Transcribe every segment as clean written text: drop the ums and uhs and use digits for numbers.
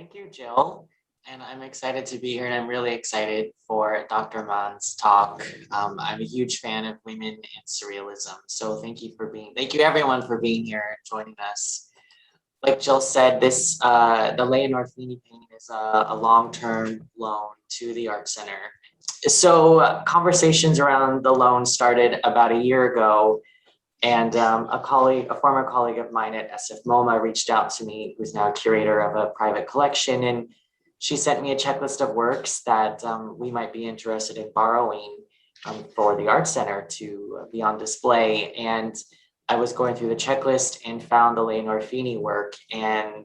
Thank you, Jill. And I'm excited to be here, and I'm really excited for Dr. Mahn's talk. I'm a huge fan of women in surrealism. So thank you everyone for being here and joining us. Like Jill said, the Leonor Fini painting is a long-term loan to the Art Center. So conversations around the loan started about a year ago, and a former colleague of mine at SF MoMA reached out to me, who's now curator of a private collection, and she sent me a checklist of works that we might be interested in borrowing for the Art Center to be on display. And I was going through the checklist and found the Leonor Fini work and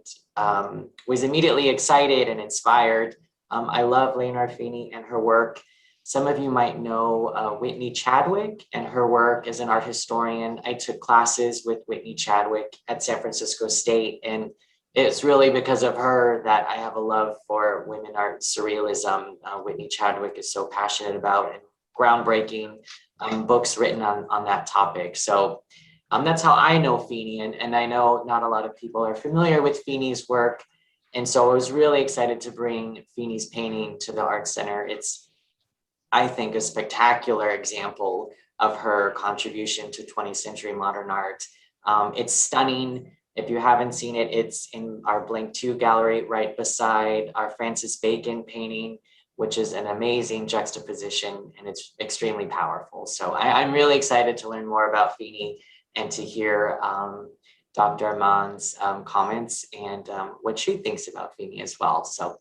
was immediately excited and inspired. I love Leonor Fini and her work. Some of you might know Whitney Chadwick and her work as an art historian. I took classes with Whitney Chadwick at San Francisco State, and it's really because of her that I have a love for women art surrealism. Whitney Chadwick is so passionate about and groundbreaking books written on that topic. So that's how I know Fini, and I know not a lot of people are familiar with Fini's work. And so I was really excited to bring Fini's painting to the Art Center. It's, I think, a spectacular example of her contribution to 20th century modern art. It's stunning. If you haven't seen it, it's in our Blank 2 gallery right beside our Francis Bacon painting, which is an amazing juxtaposition, and it's extremely powerful. So I'm really excited to learn more about Fini and to hear Dr. Mahn's comments and what she thinks about Fini as well. So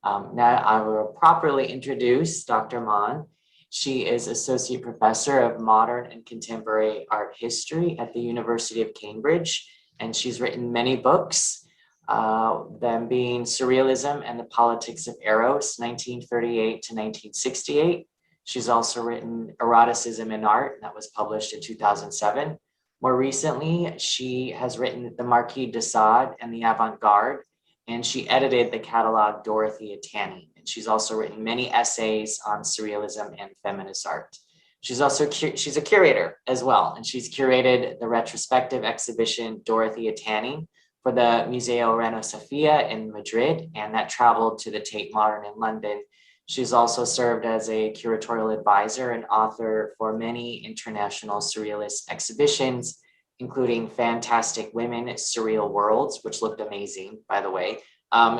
now I will properly introduce Dr. Mahon. She is Associate Professor of Modern and Contemporary Art History at the University of Cambridge, and she's written many books, them being Surrealism and the Politics of Eros, 1938 to 1968. She's also written Eroticism in Art, and that was published in 2007. More recently, she has written The Marquis de Sade and the Avant-Garde, and she edited the catalog Dorothea Tanning. And she's also written many essays on surrealism and feminist art. She's a curator as well, and she's curated the retrospective exhibition Dorothea Tanning for the Museo Reina Sofia in Madrid, and that traveled to the Tate Modern in London. She's also served as a curatorial advisor and author for many international surrealist exhibitions, including Fantastic Women, Surreal Worlds, which looked amazing, by the way,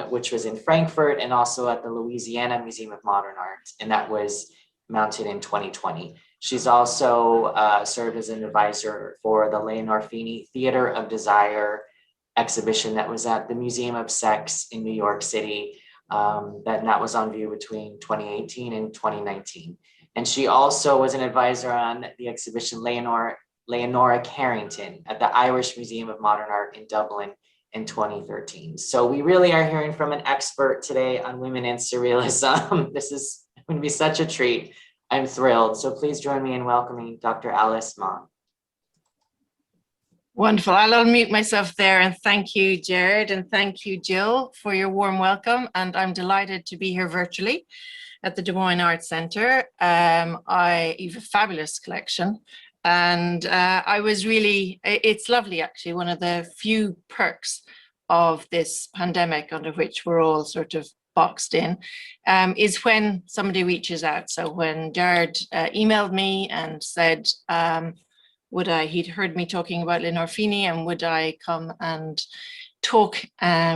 which was in Frankfurt, and also at the Louisiana Museum of Modern Art, and that was mounted in 2020. She's also served as an advisor for the Leonor Fini Theater of Desire exhibition that was at the Museum of Sex in New York City, that was on view between 2018 and 2019. And she also was an advisor on the exhibition Leonora Carrington at the Irish Museum of Modern Art in Dublin in 2013. So we really are hearing from an expert today on women in surrealism. This is going to be such a treat. I'm thrilled. So please join me in welcoming Dr. Alyce Mahon. Wonderful. I'll unmute myself there, and thank you, Jared, and thank you, Jill, for your warm welcome. And I'm delighted to be here virtually at the Des Moines Arts Center. I have a fabulous collection, and it's lovely actually. One of the few perks of this pandemic, under which we're all sort of boxed in, is when somebody reaches out. So when Jared emailed me and said, he'd heard me talking about Leonor Fini, and would I come and talk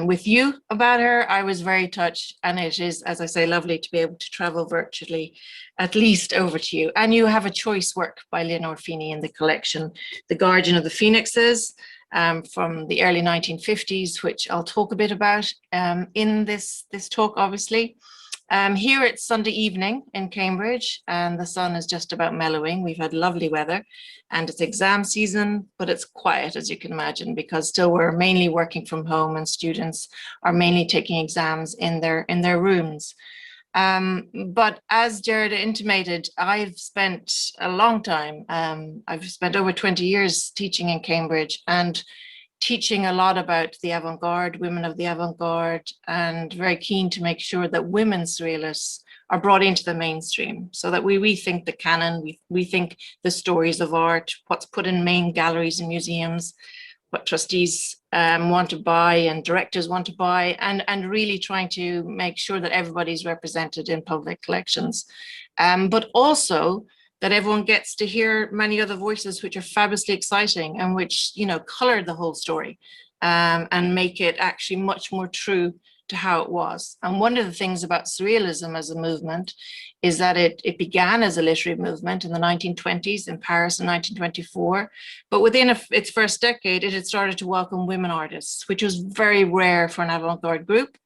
with you about her, I was very touched. And it is, as I say, lovely to be able to travel virtually, at least over to you. And you have a choice work by Leonor Fini in the collection, The Guardian of the Phoenixes, from the early 1950s, which I'll talk a bit about in this talk, obviously. Here it's Sunday evening in Cambridge, and the sun is just about mellowing. We've had lovely weather, and it's exam season, but it's quiet, as you can imagine, because still we're mainly working from home, and students are mainly taking exams in their rooms. But as Jared intimated, I've spent a long time, I've spent over 20 years teaching in Cambridge, and teaching a lot about the avant-garde, women of the avant-garde, and very keen to make sure that women surrealists are brought into the mainstream, so that we rethink the canon, we think the stories of art, what's put in main galleries and museums, what trustees want to buy and directors want to buy, and really trying to make sure that everybody's represented in public collections. But also that everyone gets to hear many other voices which are fabulously exciting and which, you know, color the whole story and make it actually much more true to how it was. And one of the things about surrealism as a movement is that it began as a literary movement in the 1920s in Paris in 1924, but within its first decade, it had started to welcome women artists, which was very rare for an avant-garde group.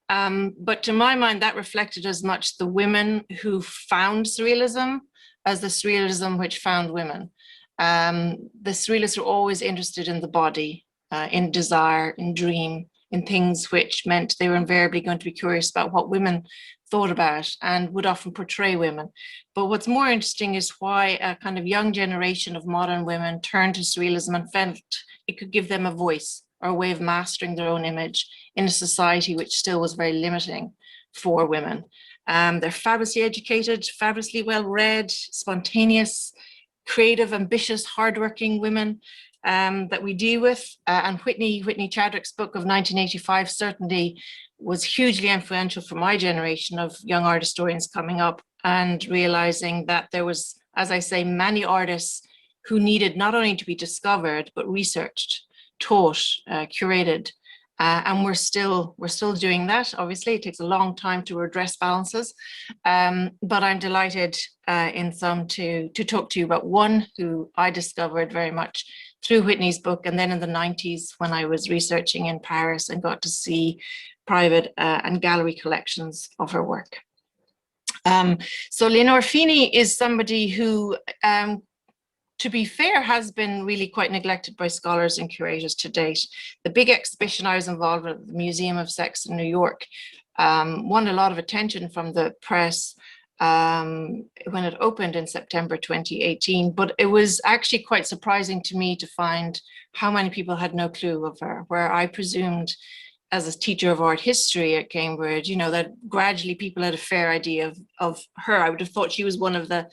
But to my mind, that reflected as much the women who found surrealism as the surrealism which found women. The surrealists were always interested in the body, in desire, in dream, in things which meant they were invariably going to be curious about what women thought about and would often portray women. But what's more interesting is why a kind of young generation of modern women turned to surrealism and felt it could give them a voice or a way of mastering their own image in a society which still was very limiting for women. They're fabulously educated, fabulously well-read, spontaneous, creative, ambitious, hardworking women that we deal with. And Whitney Chadwick's book of 1985 certainly was hugely influential for my generation of young art historians coming up and realizing that there was, as I say, many artists who needed not only to be discovered, but researched, taught, curated. And we're still doing that. Obviously, it takes a long time to redress balances, but I'm delighted in some to talk to you about one who I discovered very much through Whitney's book, and then in the 90s when I was researching in Paris and got to see private and gallery collections of her work. So Leonor Fini is somebody who, to be fair, has been really quite neglected by scholars and curators to date. The big exhibition I was involved with at the Museum of Sex in New York won a lot of attention from the press when it opened in September 2018, but it was actually quite surprising to me to find how many people had no clue of her, where I presumed as a teacher of art history at Cambridge, you know, that gradually people had a fair idea of her. I would have thought she was one of the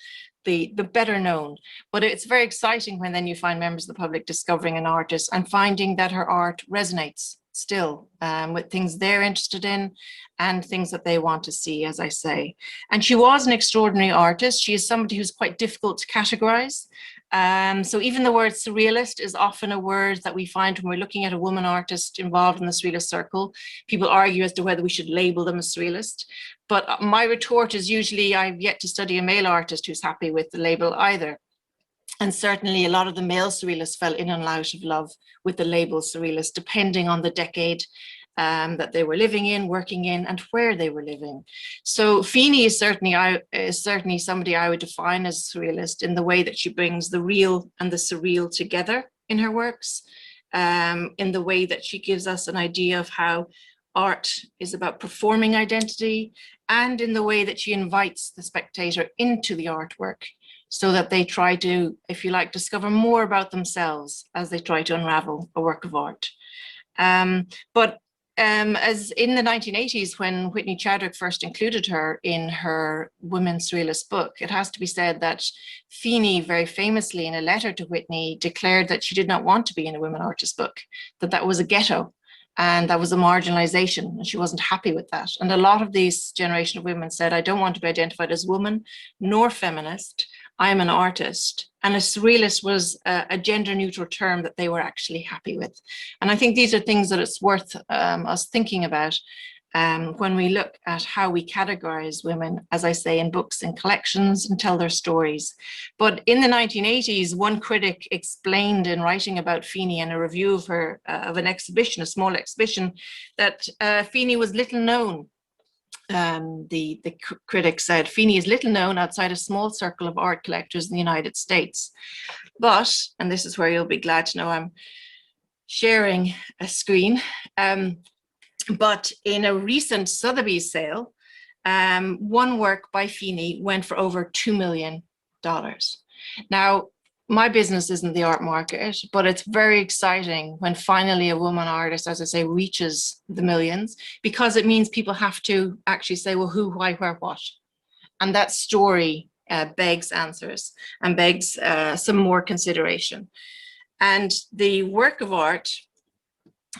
better known, but it's very exciting when then you find members of the public discovering an artist and finding that her art resonates still with things they're interested in and things that they want to see, as I say. And she was an extraordinary artist. She is somebody who's quite difficult to categorize. So even the word surrealist is often a word that we find when we're looking at a woman artist involved in the surrealist circle. People argue as to whether we should label them as surrealist. But my retort is usually I've yet to study a male artist who's happy with the label either. And certainly a lot of the male surrealists fell in and out of love with the label surrealist, depending on the decade that they were living in, working in, and where they were living. So Fini is certainly somebody I would define as surrealist in the way that she brings the real and the surreal together in her works, in the way that she gives us an idea of how art is about performing identity, and in the way that she invites the spectator into the artwork so that they try to, if you like, discover more about themselves as they try to unravel a work of art. As in the 1980s, when Whitney Chadwick first included her in her Women Surrealist book, it has to be said that Fini very famously in a letter to Whitney declared that she did not want to be in a women artist book, that was a ghetto and that was a marginalization, and she wasn't happy with that. And a lot of these generation of women said, I don't want to be identified as woman nor feminist. I am an artist. And a surrealist was a gender neutral term that they were actually happy with. And I think these are things that it's worth us thinking about when we look at how we categorize women, as I say, in books and collections and tell their stories. But in the 1980s, one critic explained in writing about Fini in a review of her, of an exhibition, a small exhibition, that Fini was little known. The critic said, Fini is little known outside a small circle of art collectors in the United States. But, and this is where you'll be glad to know I'm sharing a screen, but in a recent Sotheby's sale, one work by Fini went for over $2 million. Now, my business isn't the art market, but it's very exciting when finally a woman artist, as I say, reaches the millions, because it means people have to actually say, well, who, why, where, what? And that story begs answers and begs some more consideration. And the work of art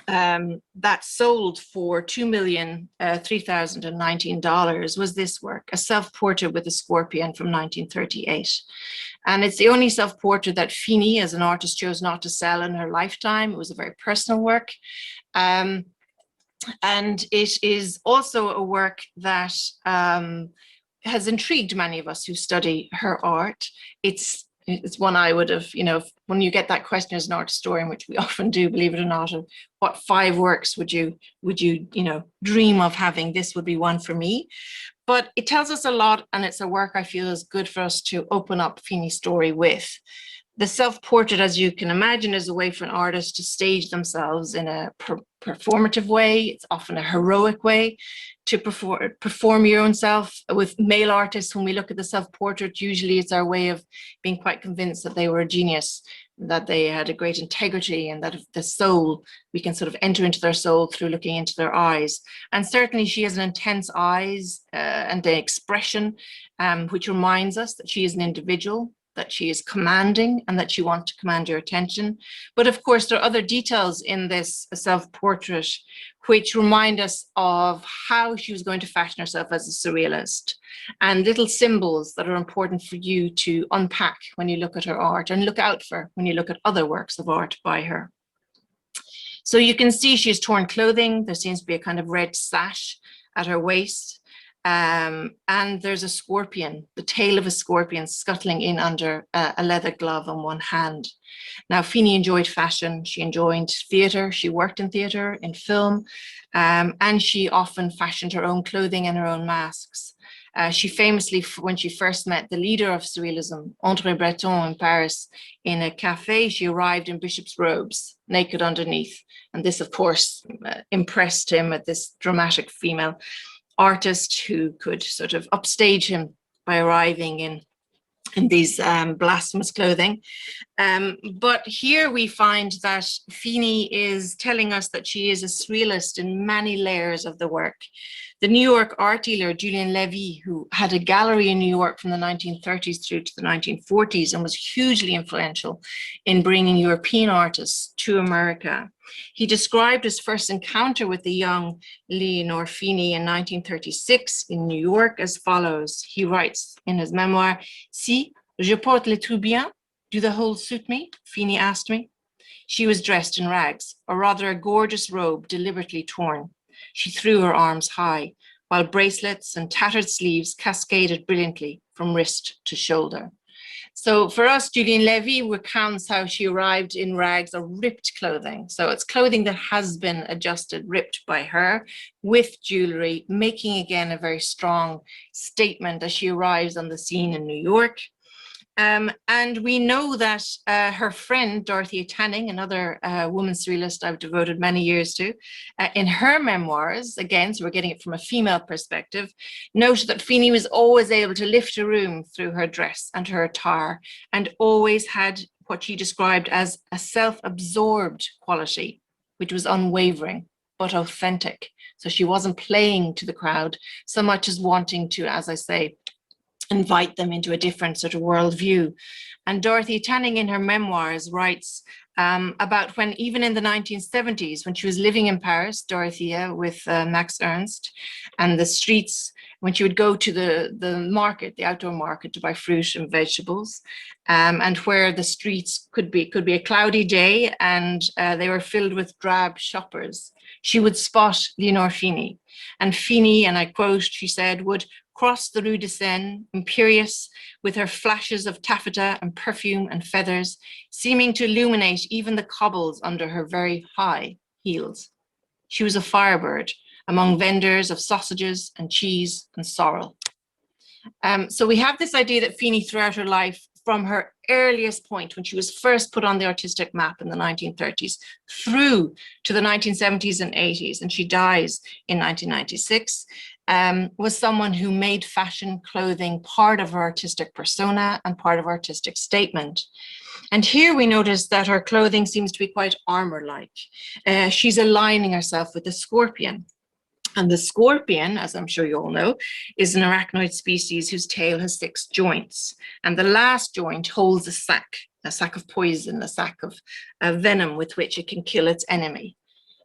that sold for $2,003,019 was this work, a self-portrait with a scorpion from 1938. And it's the only self-portrait that Fini, as an artist, chose not to sell in her lifetime. It was a very personal work. And it is also a work that has intrigued many of us who study her art. It's one I would have, when you get that question as an art historian, which we often do, believe it or not, of what 5 works would you dream of having? This would be one for me. But it tells us a lot, and it's a work I feel is good for us to open up Fini's story with. The self-portrait, as you can imagine, is a way for an artist to stage themselves in a performative way. It's often a heroic way to perform your own self. With male artists, when we look at the self-portrait, usually it's our way of being quite convinced that they were a genius, that they had a great integrity, and that the soul, we can sort of enter into their soul through looking into their eyes. And certainly she has an intense eyes and the expression, which reminds us that she is an individual, that she is commanding, and that she wants to command your attention. But of course, there are other details in this self-portrait which remind us of how she was going to fashion herself as a surrealist, and little symbols that are important for you to unpack when you look at her art and look out for when you look at other works of art by her. So you can see she's torn clothing. There seems to be a kind of red sash at her waist. And there's a scorpion, the tail of a scorpion scuttling in under a leather glove on one hand. Now, Fini enjoyed fashion. She enjoyed theatre. She worked in theatre, in film, and she often fashioned her own clothing and her own masks. She famously, when she first met the leader of Surrealism, André Breton, in Paris, in a cafe, she arrived in bishop's robes, naked underneath. And this, of course, impressed him at this dramatic female artist who could sort of upstage him by arriving in these blasphemous clothing. But here we find that Fini is telling us that she is a surrealist in many layers of the work. The New York art dealer, Julian Levy, who had a gallery in New York from the 1930s through to the 1940s and was hugely influential in bringing European artists to America. He described his first encounter with the young Leonor Fini in 1936 in New York as follows. He writes in his memoir, "Si, je porte les tout bien, do the holes suit me?" Fini asked me. She was dressed in rags, or rather a gorgeous robe deliberately torn. She threw her arms high, while bracelets and tattered sleeves cascaded brilliantly from wrist to shoulder. So for us, Julian Levy recounts how she arrived in rags or ripped clothing. So it's clothing that has been adjusted, ripped by her, with jewelry, making again a very strong statement as she arrives on the scene in New York. And we know that her friend, Dorothea Tanning, another woman surrealist I've devoted many years to, in her memoirs, again, so we're getting it from a female perspective, noted that Fini was always able to lift a room through her dress and her attire, and always had what she described as a self-absorbed quality, which was unwavering, but authentic. So she wasn't playing to the crowd so much as wanting to, as I say, invite them into a different sort of worldview. And Dorothy Tanning in her memoirs writes about when, even in the 1970s, when she was living in Paris, Dorothea, with Max Ernst, and the streets, when she would go to the market, the outdoor market, to buy fruit and vegetables, and where the streets could be a cloudy day and they were filled with drab shoppers, she would spot Leonor Fini. And Fini, and I quote, she said, would cross the Rue de Seine, imperious, with her flashes of taffeta and perfume and feathers, seeming to illuminate even the cobbles under her very high heels. She was a firebird among vendors of sausages and cheese and sorrel. So we have this idea that Fini, throughout her life, from her earliest point, when she was first put on the artistic map in the 1930s, through to the 1970s and 80s, and she dies in 1996, was someone who made fashion, clothing part of her artistic persona and part of her artistic statement. And here we notice that her clothing seems to be quite armor-like. She's aligning herself with the scorpion. And the scorpion, as I'm sure you all know, is an arachnoid species whose tail has 6 joints. And the last joint holds a sac of poison, a sac of venom with which it can kill its enemy.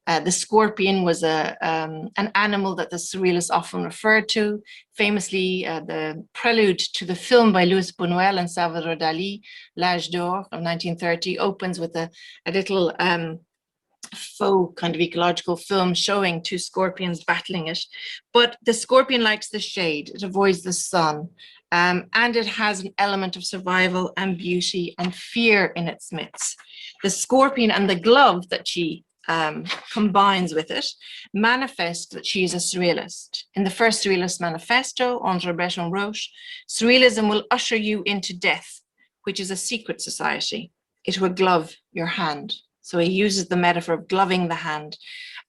The scorpion was an animal that the Surrealists often referred to. Famously, the prelude to the film by Luis Buñuel and Salvador Dali, L'Âge d'Or of 1930, opens with a little faux kind of ecological film showing 2 scorpions battling it. But the scorpion likes the shade, it avoids the sun, and it has an element of survival and beauty and fear in its midst. The scorpion and the glove that she combines with it manifest that she is a surrealist. In the first Surrealist manifesto, Andre Breton wrote, "Surrealism will usher you into death, which is a secret society. It will glove your hand." So he uses the metaphor of gloving the hand.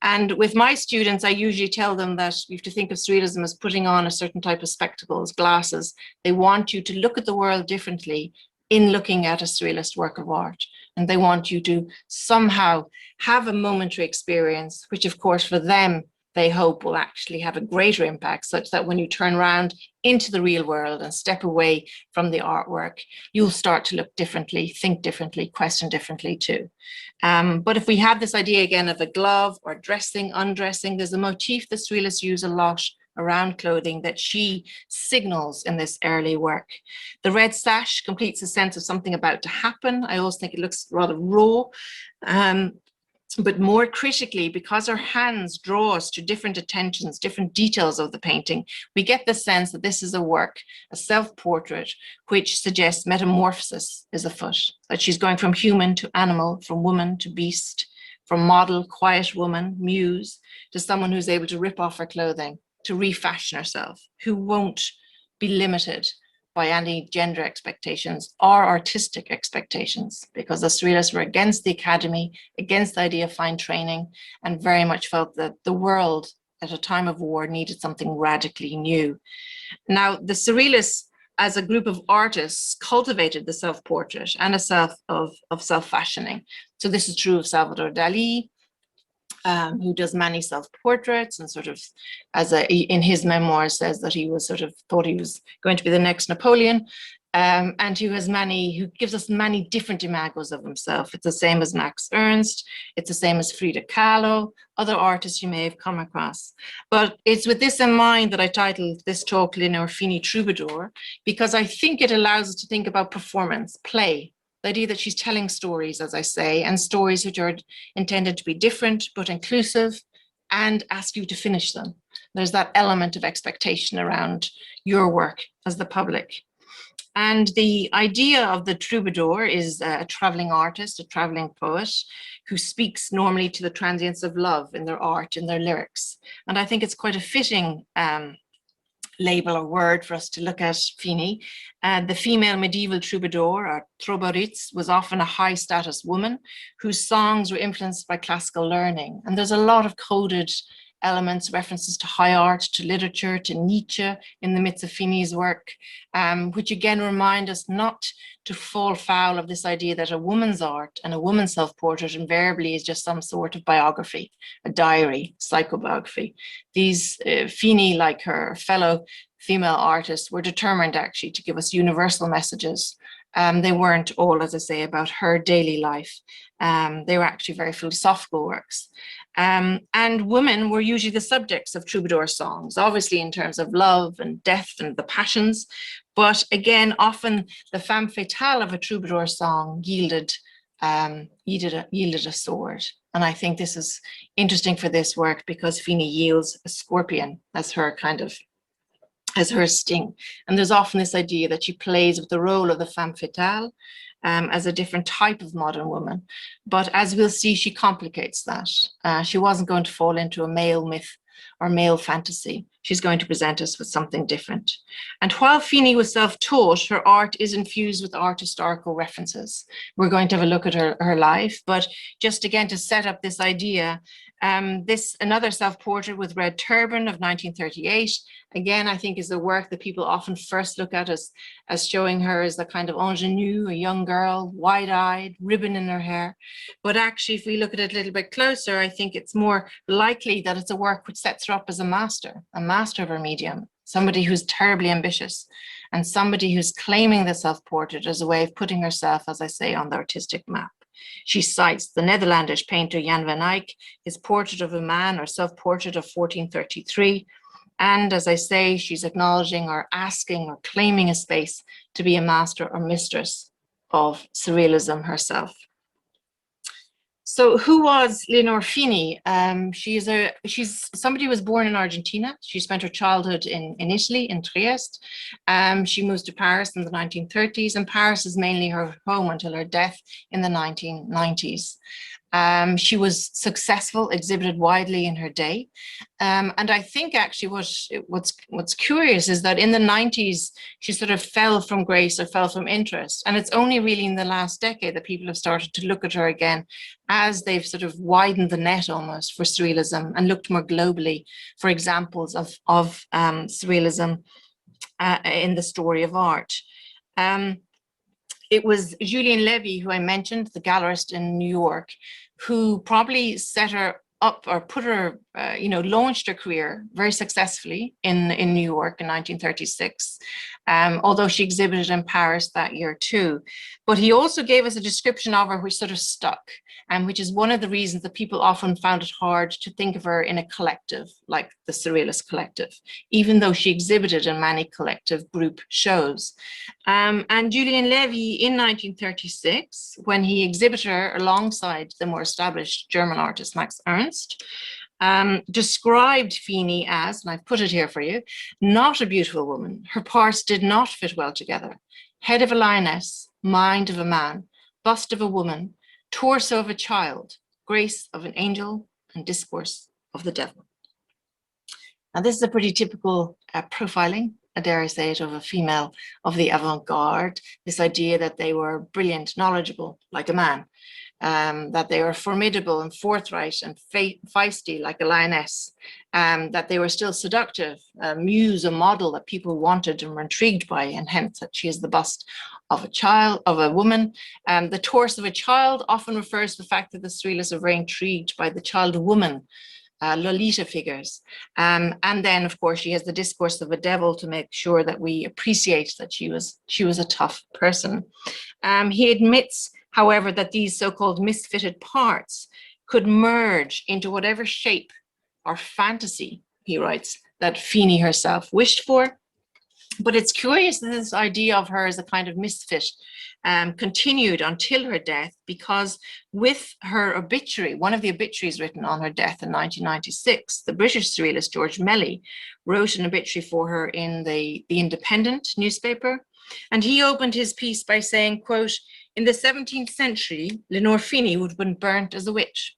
And with my students, I usually tell them that you have to think of surrealism as putting on a certain type of spectacles, glasses. They want you to look at the world differently in looking at a surrealist work of art. And they want you to somehow have a momentary experience, which of course for them, they hope will actually have a greater impact, such that when you turn around into the real world and step away from the artwork, you'll start to look differently, think differently, question differently too. But if we have this idea again of a glove or dressing, undressing, there's a motif the Surrealists use a lot around clothing that she signals in this early work. The red sash completes a sense of something about to happen. I always think it looks rather raw. But more critically, because her hands draw us to different attentions, different details of the painting, we get the sense that this is a work, a self-portrait, which suggests metamorphosis is afoot, that she's going from human to animal, from woman to beast, from model, quiet woman, muse, to someone who's able to rip off her clothing, to refashion herself, who won't be limited by any gender expectations or artistic expectations, because the Surrealists were against the academy, against the idea of fine training, and very much felt that the world at a time of war needed something radically new. Now, the Surrealists as a group of artists cultivated the self-portrait and a self of self-fashioning. So this is true of Salvador Dali, who does many self-portraits and sort of, in his memoirs, says that he was sort of thought he was going to be the next Napoleon, and who gives us many different imagos of himself. It's the same as Max Ernst, it's the same as Frida Kahlo, other artists you may have come across. But it's with this in mind that I titled this talk Leonor Fini Troubadour, because I think it allows us to think about performance, play, the idea that she's telling stories, as I say, and stories which are intended to be different but inclusive and ask you to finish them. There's that element of expectation around your work as the public. And the idea of the troubadour is a traveling artist, a traveling poet, who speaks normally to the transience of love in their art, in their lyrics. And I think it's quite a fitting label or word for us to look at Fini. The female medieval troubadour, or troubadouriste, was often a high status woman whose songs were influenced by classical learning. And there's a lot of coded elements, references to high art, to literature, to Nietzsche in the midst of Fini's work, which again remind us not to fall foul of this idea that a woman's art and a woman's self-portrait invariably is just some sort of biography, a diary, psychobiography. These Fini, like her fellow female artists, were determined actually to give us universal messages. They weren't all, as I say, about her daily life. They were actually very philosophical works. And women were usually the subjects of troubadour songs, obviously in terms of love and death and the passions. But again, often the femme fatale of a troubadour song yielded a sword. And I think this is interesting for this work because Fini yields a scorpion as her sting. And there's often this idea that she plays with the role of the femme fatale as a different type of modern woman. But as we'll see, she complicates that. She wasn't going to fall into a male myth or male fantasy. She's going to present us with something different. And while Fini was self-taught, her art is infused with art historical references. We're going to have a look at her life, but just again to set up this idea, another self-portrait with Red Turban of 1938, again, I think is a work that people often first look at as showing her as the kind of ingenue, a young girl, wide-eyed, ribbon in her hair. But actually, if we look at it a little bit closer, I think it's more likely that it's a work which sets her up as a master of her medium, somebody who's terribly ambitious, and somebody who's claiming the self-portrait as a way of putting herself, as I say, on the artistic map. She cites the Netherlandish painter Jan van Eyck, his portrait of a man or self-portrait of 1433. And as I say, she's acknowledging or asking or claiming a space to be a master or mistress of surrealism herself. So who was Leonor Fini? She's somebody who was born in Argentina. She spent her childhood in Italy, in Trieste. She moved to Paris in the 1930s, and Paris is mainly her home until her death in the 1990s. She was successful, exhibited widely in her day. And I think actually what's curious is that in the 90s, she sort of fell from grace or fell from interest. And it's only really in the last decade that people have started to look at her again as they've sort of widened the net almost for surrealism and looked more globally for examples of surrealism in the story of art. It was Julian Levy, who I mentioned, the gallerist in New York, who probably set her up or put her, launched her career very successfully in New York in 1936, although she exhibited in Paris that year too. But he also gave us a description of her which sort of stuck, and which is one of the reasons that people often found it hard to think of her in a collective like the Surrealist collective, even though she exhibited in many collective group shows. And Julian Levy in 1936, when he exhibited her alongside the more established German artist Max Ernst, described Fini as, and I've put it here for you, not a beautiful woman. Her parts did not fit well together. Head of a lioness, mind of a man, bust of a woman, torso of a child, grace of an angel, and discourse of the devil. Now, this is a pretty typical profiling, dare I say it, of a female of the avant-garde, this idea that they were brilliant, knowledgeable, like a man, that they were formidable and forthright and feisty, like a lioness, that they were still seductive, a muse, a model that people wanted and were intrigued by, and hence that she is the bust of a child, of a woman. The torso of a child often refers to the fact that the Surrealists are very intrigued by the child woman, Lolita figures. And then, of course, she has the discourse of a devil to make sure that we appreciate that she was a tough person. He admits, however, that these so-called misfitted parts could merge into whatever shape or fantasy, he writes, that Fini herself wished for. But it's curious that this idea of her as a kind of misfit continued until her death, because with her obituary, one of the obituaries written on her death in 1996, the British surrealist George Melly wrote an obituary for her in the Independent newspaper. And he opened his piece by saying, quote, "In the 17th century, Leonor Fini would have been burnt as a witch."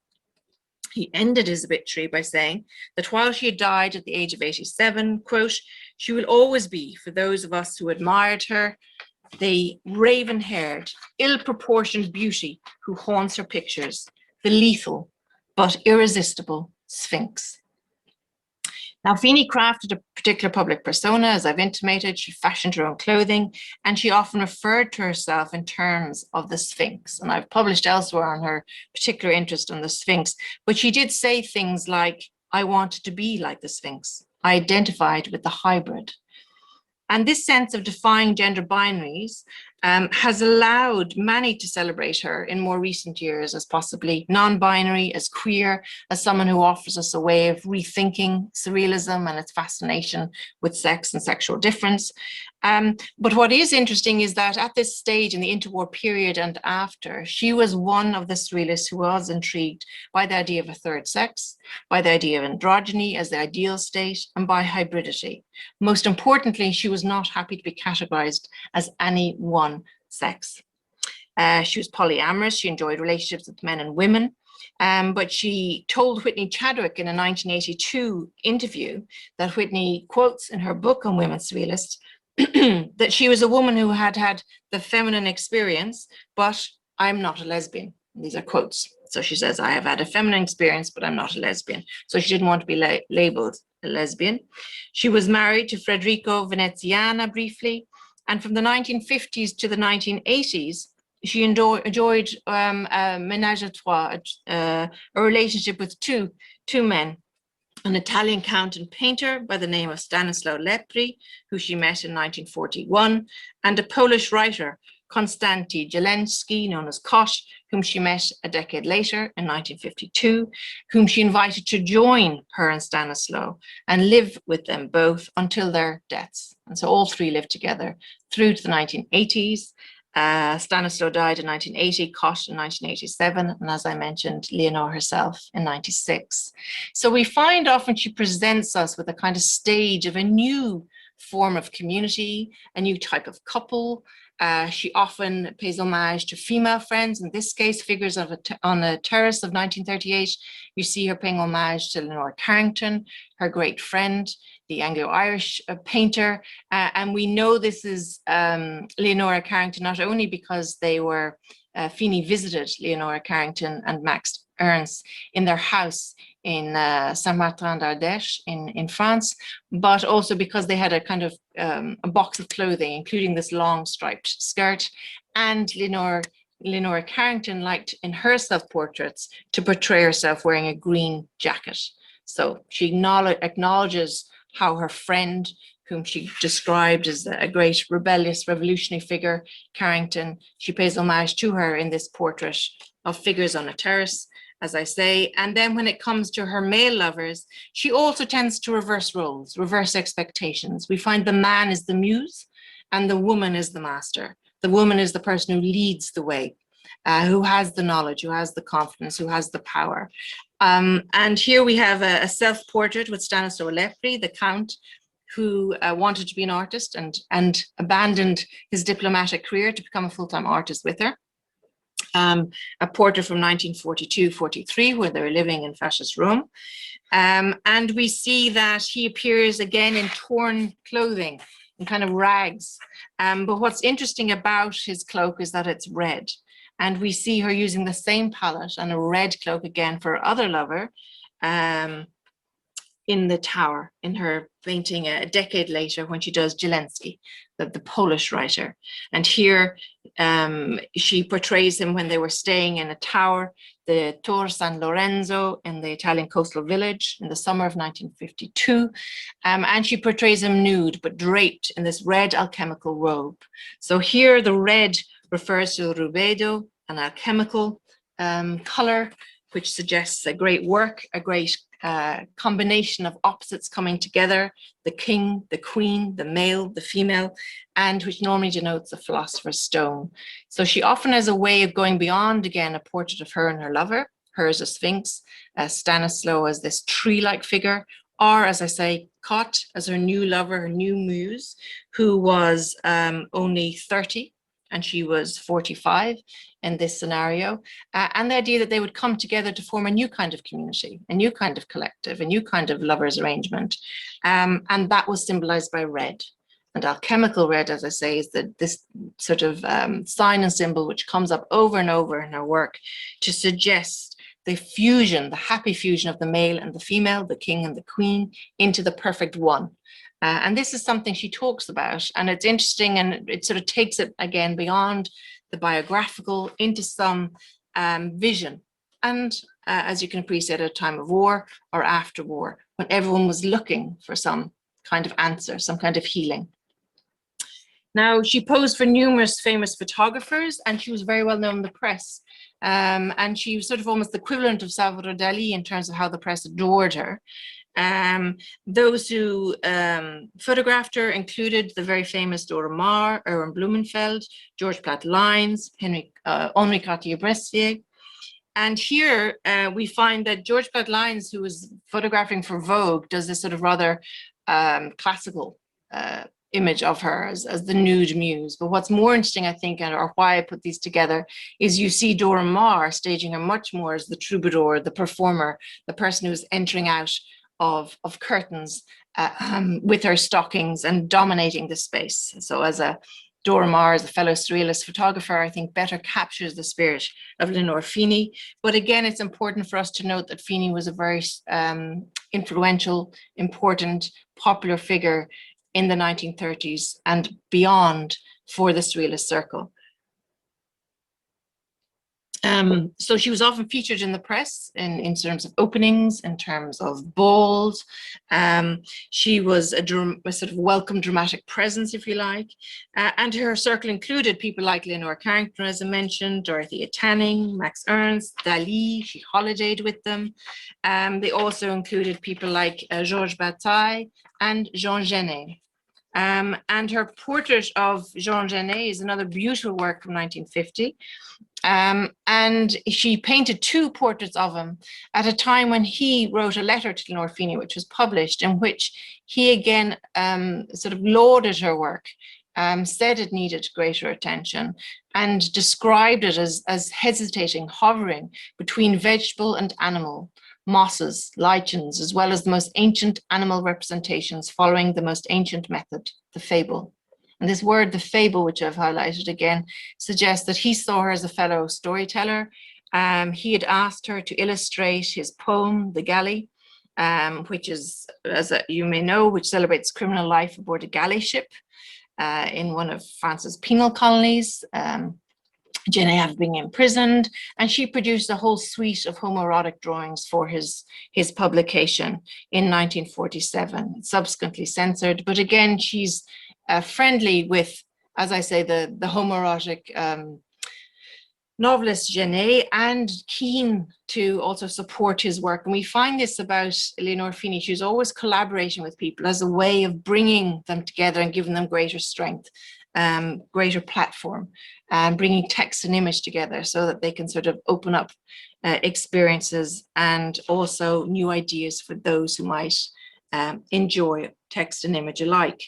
He ended his obituary by saying that while she had died at the age of 87, quote, "She will always be, for those of us who admired her, the raven-haired, ill-proportioned beauty who haunts her pictures, the lethal but irresistible Sphinx." Now, Fini crafted a particular public persona, as I've intimated. She fashioned her own clothing, and she often referred to herself in terms of the Sphinx. And I've published elsewhere on her particular interest in the Sphinx, but she did say things like, "I wanted to be like the Sphinx. I identified with the hybrid." And this sense of defying gender binaries has allowed many to celebrate her in more recent years as possibly non-binary, as queer, as someone who offers us a way of rethinking surrealism and its fascination with sex and sexual difference. But what is interesting is that at this stage in the interwar period and after, she was one of the surrealists who was intrigued by the idea of a third sex, by the idea of androgyny as the ideal state, and by hybridity. Most importantly, she was not happy to be categorized as any one sex. She was polyamorous. She enjoyed relationships with men and women. But she told Whitney Chadwick in a 1982 interview that Whitney quotes in her book on women surrealists that she was a woman who had had the feminine experience, but I'm not a lesbian. These are quotes. So she says, "I have had a feminine experience, but I'm not a lesbian." So she didn't want to be labeled a lesbian. She was married to Federico Veneziana briefly. And from the 1950s to the 1980s, she enjoyed a ménage à trois, a relationship with two men. an Italian count and painter by the name of Stanislaw Lepri, who she met in 1941, and a Polish writer, Konstanty Jelenski, known as Kot, whom she met a decade later in 1952, whom she invited to join her and Stanislaw and live with them both until their deaths. And so all three lived together through to the 1980s. Stanislaw died in 1980, Kot in 1987, and as I mentioned, Leonor herself in 96. So we find often she presents us with a kind of stage of a new form of community, a new type of couple. She often pays homage to female friends, in this case, figures of on a terrace of 1938. You see her paying homage to Leonora Carrington, her great friend, the Anglo-Irish painter. And we know this is Leonora Carrington, not only because they were, Fini visited Leonora Carrington and Max Ernst in their house in Saint-Martin-d'Ardèche in France, but also because they had a kind of a box of clothing, including this long striped skirt. And Leonora Carrington liked in her self-portraits to portray herself wearing a green jacket. So she acknowledges how her friend, whom she described as a great rebellious revolutionary figure, Carrington, she pays homage to her in this portrait of figures on a terrace, as I say. And then when it comes to her male lovers, she also tends to reverse roles, reverse expectations. We find the man is the muse and the woman is the master. The woman is the person who leads the way, who has the knowledge, who has the confidence, who has the power. And here we have a self-portrait with Stanislaw Lepri, the Count, who wanted to be an artist and abandoned his diplomatic career to become a full-time artist with her. A portrait from 1942-43, where they were living in fascist Rome. And we see that he appears again in torn clothing, in kind of rags. But what's interesting about his cloak is that it's red. And we see her using the same palette and a red cloak again for her other lover in the tower, in her painting a decade later when she does Jelenski, the Polish writer. And here she portrays him when they were staying in a tower, the Tor San Lorenzo in the Italian coastal village in the summer of 1952. And she portrays him nude, but draped in this red alchemical robe. So here the red refers to the rubedo, an alchemical color, which suggests a great work, a great combination of opposites coming together, the king, the queen, the male, the female, and which normally denotes a philosopher's stone. So she often has a way of going beyond, again, a portrait of her and her lover, her as a sphinx, Stanislaw as this tree-like figure, or, as I say, Kot as her new lover, her new muse, who was only 30, and she was 45 in this scenario, and the idea that they would come together to form a new kind of community, a new kind of collective, a new kind of lovers arrangement, and that was symbolized by red. And alchemical red, as I say, is this sort of sign and symbol which comes up over and over in her work to suggest the fusion, the happy fusion of the male and the female, the king and the queen, into the perfect one. And this is something she talks about, and it's interesting, and it sort of takes it again beyond the biographical into some vision. And as you can appreciate, at a time of war or after war, when everyone was looking for some kind of answer, some kind of healing. Now, she posed for numerous famous photographers, and she was very well known in the press. And she was sort of almost the equivalent of Salvador Dali in terms of how the press adored her. Those who photographed her included the very famous Dora Maar, Erwin Blumenfeld, George Platt Lynes, Henri Cartier-Brescier. And here we find that George Platt Lynes, who was photographing for Vogue, does this sort of rather classical image of her as the nude muse. But what's more interesting, I think, or why I put these together, is you see Dora Maar staging her much more as the troubadour, the performer, the person who's entering out of curtains with her stockings and dominating the space. So as a Dora Maar, as a fellow surrealist photographer, I think better captures the spirit of Leonor Fini. But again, it's important for us to note that Fini was a very influential, important, popular figure in the 1930s and beyond for the surrealist circle. So she was often featured in the press in terms of openings, in terms of balls. She was a sort of welcome dramatic presence, if you like. And her circle included people like Leonor Carrington, as I mentioned, Dorothea Tanning, Max Ernst, Dali. She holidayed with them. They also included people like Georges Bataille and Jean Genet. And her portrait of Jean Genet is another beautiful work from 1950. And she painted two portraits of him at a time when he wrote a letter to Leonor Fini, which was published, in which he again sort of lauded her work, said it needed greater attention, and described it as hesitating, hovering between vegetable and animal, mosses, lichens, as well as the most ancient animal representations following the most ancient method, the fable. And this word, the fable, which I've highlighted again, suggests that he saw her as a fellow storyteller. He had asked her to illustrate his poem, The Galley, which is, as you may know, which celebrates criminal life aboard a galley ship in one of France's penal colonies. Genet being imprisoned, and she produced a whole suite of homoerotic drawings for his publication in 1947, subsequently censored. But again, she's friendly with, as I say, the homoerotic novelist Genet, and keen to also support his work. And we find this about Leonor Fini. She's always collaborating with people as a way of bringing them together and giving them greater strength, greater platform, and bringing text and image together so that they can sort of open up experiences and also new ideas for those who might enjoy text and image alike.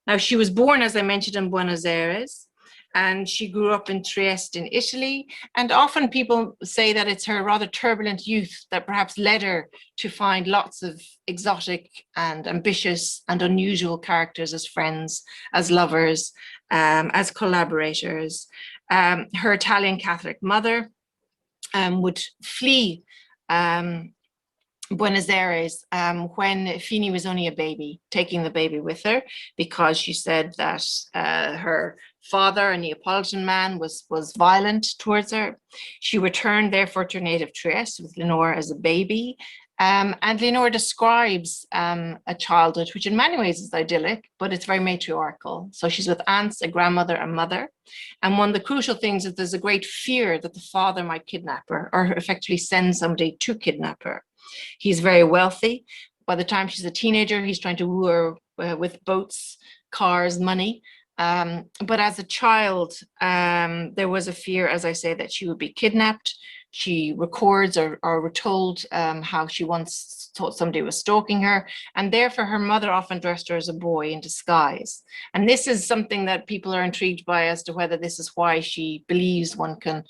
Now, she was born, as I mentioned, in Buenos Aires, and she grew up in Trieste in Italy. And often people say that it's her rather turbulent youth that perhaps led her to find lots of exotic and ambitious and unusual characters as friends, as lovers, as collaborators. Her Italian Catholic mother would flee Buenos Aires when Fini was only a baby, taking the baby with her because she said that her father, a Neapolitan man, was violent towards her. She returned therefore to her native Trieste with Leonor as a baby. And Leonor describes a childhood which in many ways is idyllic, but it's very matriarchal. So she's with aunts, a grandmother, a mother. And one of the crucial things is there's a great fear that the father might kidnap her or effectively send somebody to kidnap her. He's very wealthy. By the time she's a teenager, he's trying to woo her with boats, cars, money. But as a child, there was a fear, as I say, that she would be kidnapped. She records or were told how she once thought somebody was stalking her, and therefore her mother often dressed her as a boy in disguise. And this is something that people are intrigued by as to whether this is why she believes one can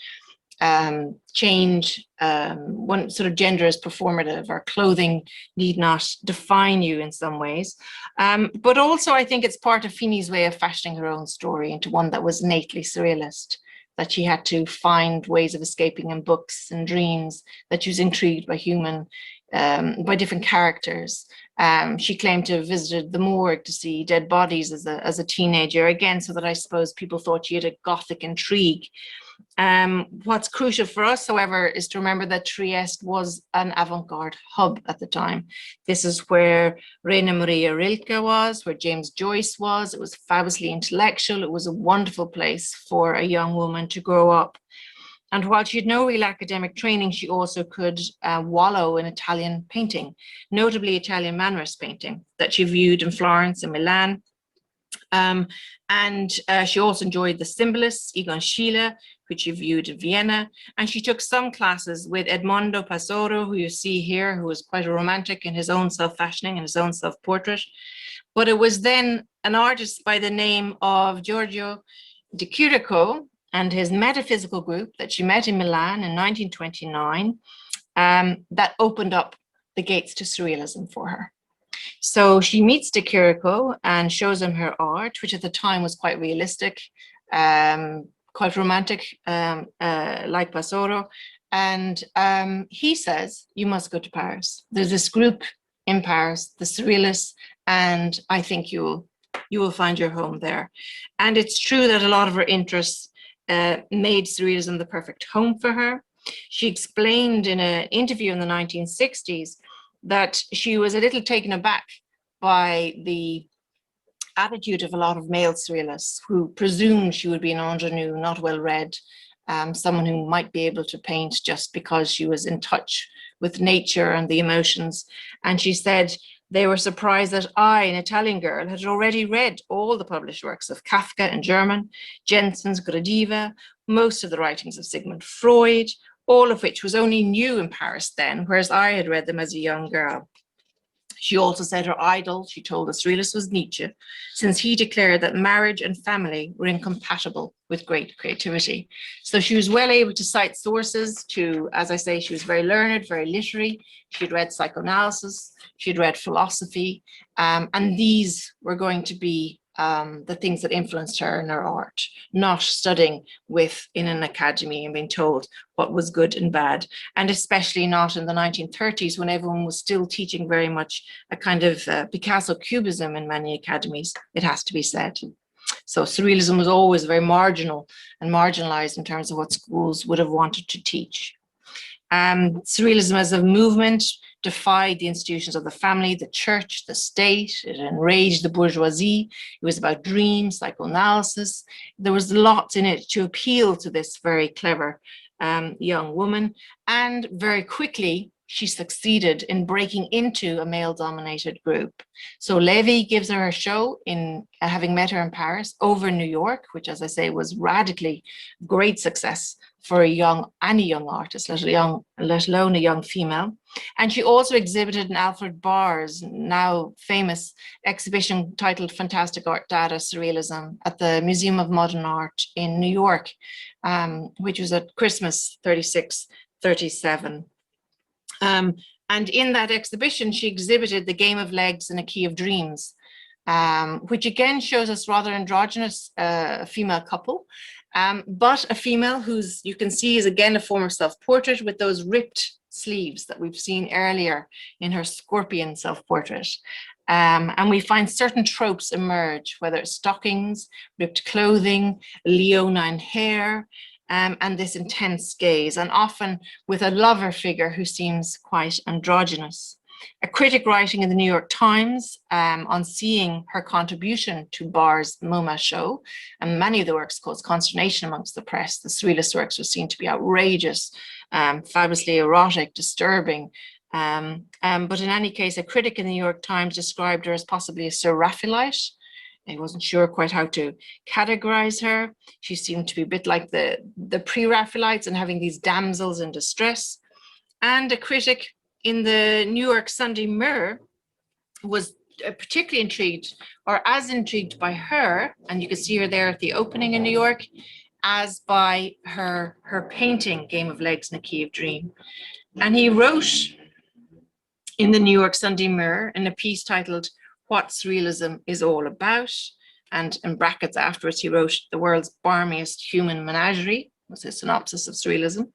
change one sort of gender is performative, or clothing need not define you in some ways. But also I think it's part of Fini's way of fashioning her own story into one that was innately surrealist, that she had to find ways of escaping in books and dreams, that she was intrigued by by different characters. She claimed to have visited the morgue to see dead bodies as a teenager, again, so that I suppose people thought she had a Gothic intrigue. What's crucial for us, however, is to remember that Trieste was an avant-garde hub at the time. This is where Rainer Maria Rilke was, where James Joyce was. It was fabulously intellectual. It was a wonderful place for a young woman to grow up. And while she had no real academic training, she also could wallow in Italian painting, notably Italian Mannerist painting that she viewed in Florence and Milan. And she also enjoyed the symbolists, Egon Schiele, which she viewed in Vienna. And she took some classes with Edmondo Pasoro, who you see here, who was quite a romantic in his own self-fashioning and his own self-portrait. But it was then an artist by the name of Giorgio de Chirico and his metaphysical group that she met in Milan in 1929 that opened up the gates to surrealism for her. So she meets de Chirico and shows him her art, which at the time was quite realistic, quite romantic, like Pasoro. And he says, you must go to Paris. There's this group in Paris, the Surrealists, and I think you will find your home there. And it's true that a lot of her interests made surrealism the perfect home for her. She explained in an interview in the 1960s that she was a little taken aback by the attitude of a lot of male surrealists who presumed she would be an ingenue, not well read, someone who might be able to paint just because she was in touch with nature and the emotions. And she said they were surprised that I, an Italian girl, had already read all the published works of Kafka in German, Jensen's Gradiva, most of the writings of Sigmund Freud, all of which was only new in Paris then, whereas I had read them as a young girl. She also said her idol, she told us, Surrealist was Nietzsche, since he declared that marriage and family were incompatible with great creativity. So she was well able to cite sources to, as I say, she was very learned, very literary. She'd read psychoanalysis, she'd read philosophy, and these were going to be the things that influenced her in her art, not studying in an academy and being told what was good and bad, and especially not in the 1930s when everyone was still teaching very much a kind of Picasso cubism in many academies, it has to be said. So surrealism was always very marginal and marginalized in terms of what schools would have wanted to teach. Surrealism as a movement defied the institutions of the family, the church, the state. It enraged the bourgeoisie. It was about dreams, psychoanalysis. There was lots in it to appeal to this very clever young woman. And very quickly, she succeeded in breaking into a male-dominated group. So Levy gives her a show in having met her in Paris over New York, which, as I say, was radically great success for any young artist, let alone a young female. And she also exhibited in Alfred Barr's now famous exhibition titled Fantastic Art Data Surrealism at the Museum of Modern Art in New York, which was at Christmas 36-37. And in that exhibition, she exhibited The Game of Legs and A Key of Dreams, which again shows us rather androgynous female couple, but a female who's, you can see, is again a form of self-portrait with those ripped sleeves that we've seen earlier in her scorpion self-portrait. And we find certain tropes emerge, whether it's stockings, ripped clothing, leonine hair, and this intense gaze, and often with a lover figure who seems quite androgynous. A critic writing in the New York Times on seeing her contribution to Barr's MoMA show, and many of the works caused consternation amongst the press. The surrealist works were seen to be outrageous, fabulously erotic, disturbing. But in any case, a critic in the New York Times described her as possibly a Seraphielite. I wasn't sure quite how to categorize her. She seemed to be a bit like the pre-Raphaelites and having these damsels in distress. And a critic in the New York Sunday Mirror was particularly intrigued, or as intrigued by her, and you can see her there at the opening in New York, as by her painting, Game of Legs and A Key of Dream. And he wrote in the New York Sunday Mirror in a piece titled What Surrealism is All About, and in brackets afterwards he wrote The World's Barmiest Human Menagerie, was his synopsis of surrealism.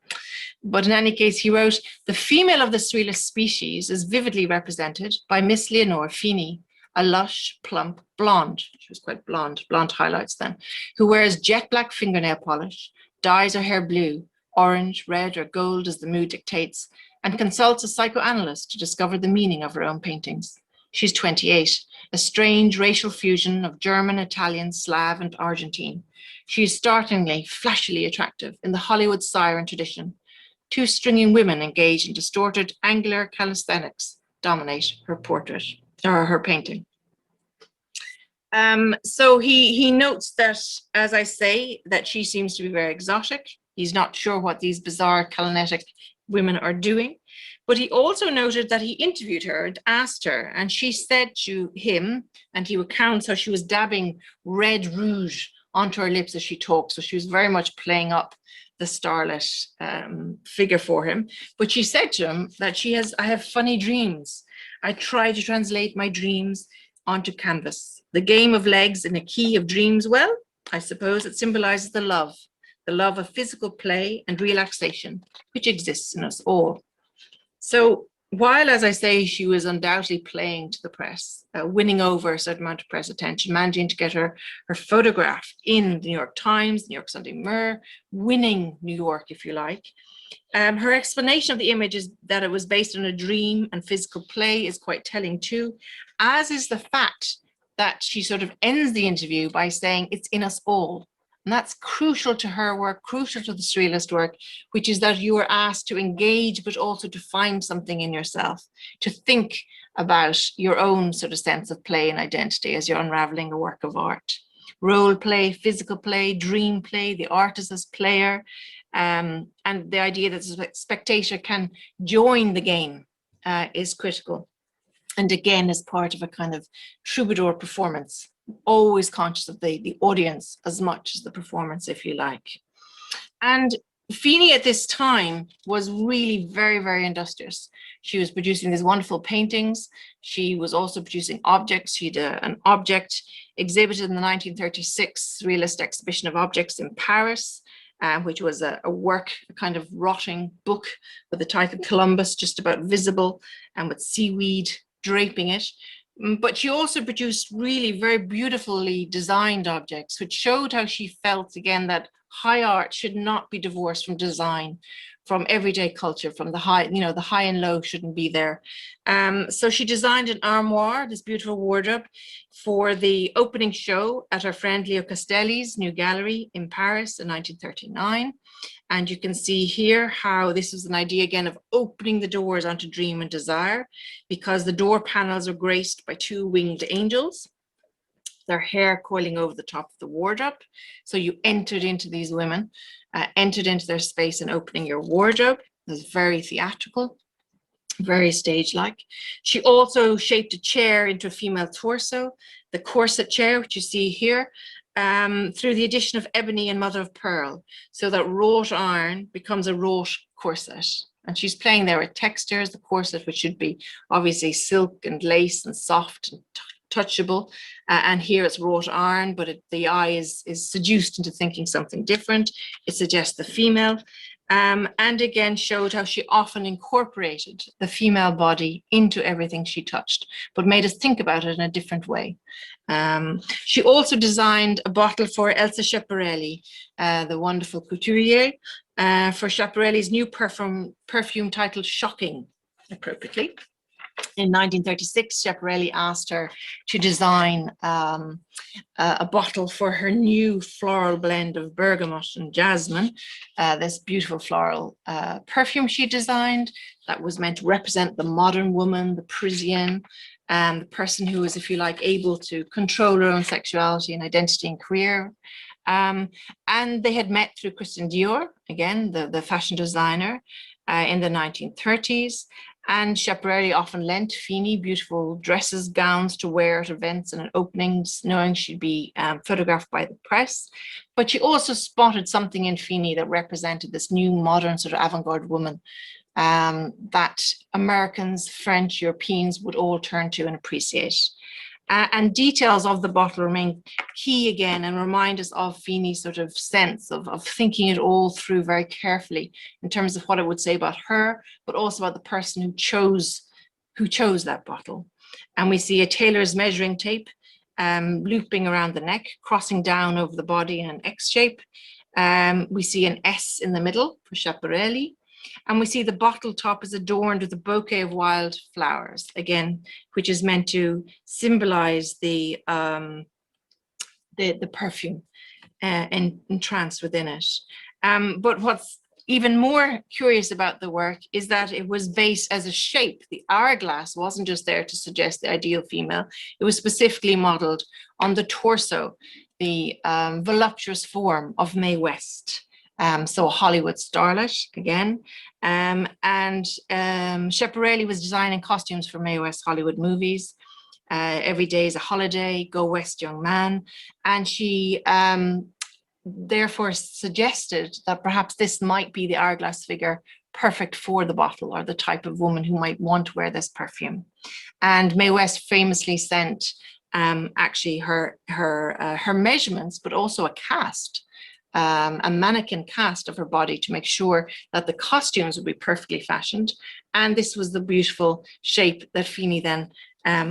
But in any case, he wrote, the female of the surrealist species is vividly represented by Miss Leonor Fini, a lush, plump blonde, she was quite blonde highlights then, who wears jet black fingernail polish, dyes her hair blue, orange, red, or gold as the mood dictates, and consults a psychoanalyst to discover the meaning of her own paintings. She's 28, a strange racial fusion of German, Italian, Slav, and Argentine. She is startlingly, flashily attractive in the Hollywood siren tradition. Two stringing women engaged in distorted, angular calisthenics dominate her portrait, or her painting. So he notes that, as I say, that she seems to be very exotic. He's not sure what these bizarre calisthenic women are doing, but he also noted that he interviewed her and asked her, and she said to him, and he recounts how she was dabbing red rouge onto her lips as she talked. So she was very much playing up the starlet figure for him. But she said to him that I have funny dreams. I try to translate my dreams onto canvas. The game of legs in a key of dreams, well, I suppose it symbolizes the love of physical play and relaxation, which exists in us all. So while, as I say, she was undoubtedly playing to the press, winning over a certain amount of press attention, managing to get her photograph in the New York Times, New York Sunday Mirror, winning New York, if you like. Her explanation of the image is that it was based on a dream and physical play is quite telling too, as is the fact that she sort of ends the interview by saying it's in us all. And that's crucial to her work, crucial to the surrealist work, which is that you are asked to engage, but also to find something in yourself, to think about your own sort of sense of play and identity as you're unraveling a work of art. Role play, physical play, dream play, the artist as player, and the idea that the spectator can join the game is critical. And again, as part of a kind of troubadour performance, always conscious of the audience as much as the performance, if you like. And Fini at this time was really very, very industrious. She was producing these wonderful paintings. She was also producing objects. She had an object exhibited in the 1936 Surrealist exhibition of objects in Paris, which was a work, a kind of rotting book with the title Columbus just about visible and with seaweed draping it. But she also produced really very beautifully designed objects, which showed how she felt, again, that high art should not be divorced from design, from everyday culture, from the high, the high and low shouldn't be there. So she designed an armoire, this beautiful wardrobe, for the opening show at her friend Leo Castelli's new gallery in Paris in 1939. And you can see here how this was an idea, again, of opening the doors onto dream and desire, because the door panels are graced by two winged angels, their hair coiling over the top of the wardrobe. So you entered into these women, entered into their space and opening your wardrobe. It was very theatrical, very stage-like. She also shaped a chair into a female torso, the corset chair, which you see here, through the addition of ebony and mother of pearl, so that wrought iron becomes a wrought corset. And she's playing there with textures, the corset, which should be obviously silk and lace and soft and touchable. And here it's wrought iron, but the eye is seduced into thinking something different. It suggests the female. And again showed how she often incorporated the female body into everything she touched, but made us think about it in a different way. She also designed a bottle for Elsa Schiaparelli, the wonderful couturier, for Schiaparelli's new perfume titled Shocking, appropriately. In 1936, Schiaparelli asked her to design a bottle for her new floral blend of bergamot and jasmine, this beautiful floral perfume she designed that was meant to represent the modern woman, the Parisienne, and the person who is, if you like, able to control her own sexuality and identity and career. And they had met through Christian Dior, again, the fashion designer, in the 1930s. And Schiaparelli often lent Fini beautiful dresses, gowns to wear at events and at openings, knowing she'd be photographed by the press. But she also spotted something in Fini that represented this new modern sort of avant-garde woman that Americans, French, Europeans would all turn to and appreciate. And details of the bottle remain key again and remind us of Fini's sort of sense of thinking it all through very carefully in terms of what it would say about her, but also about the person who chose that bottle. And we see a tailor's measuring tape looping around the neck, crossing down over the body in an X shape. We see an S in the middle for Schiaparelli. And we see the bottle top is adorned with a bouquet of wild flowers, again, which is meant to symbolize the perfume entranced within it. But what's even more curious about the work is that it was based as a shape. The hourglass wasn't just there to suggest the ideal female. It was specifically modeled on the torso, the voluptuous form of Mae West. So a Hollywood starlet again. And Schiaparelli was designing costumes for Mae West Hollywood movies. Every Day is a Holiday, Go West Young Man. And she therefore suggested that perhaps this might be the hourglass figure perfect for the bottle, or the type of woman who might want to wear this perfume. And Mae West famously sent actually her measurements, but also a cast a mannequin cast of her body to make sure that the costumes would be perfectly fashioned. And this was the beautiful shape that Fini then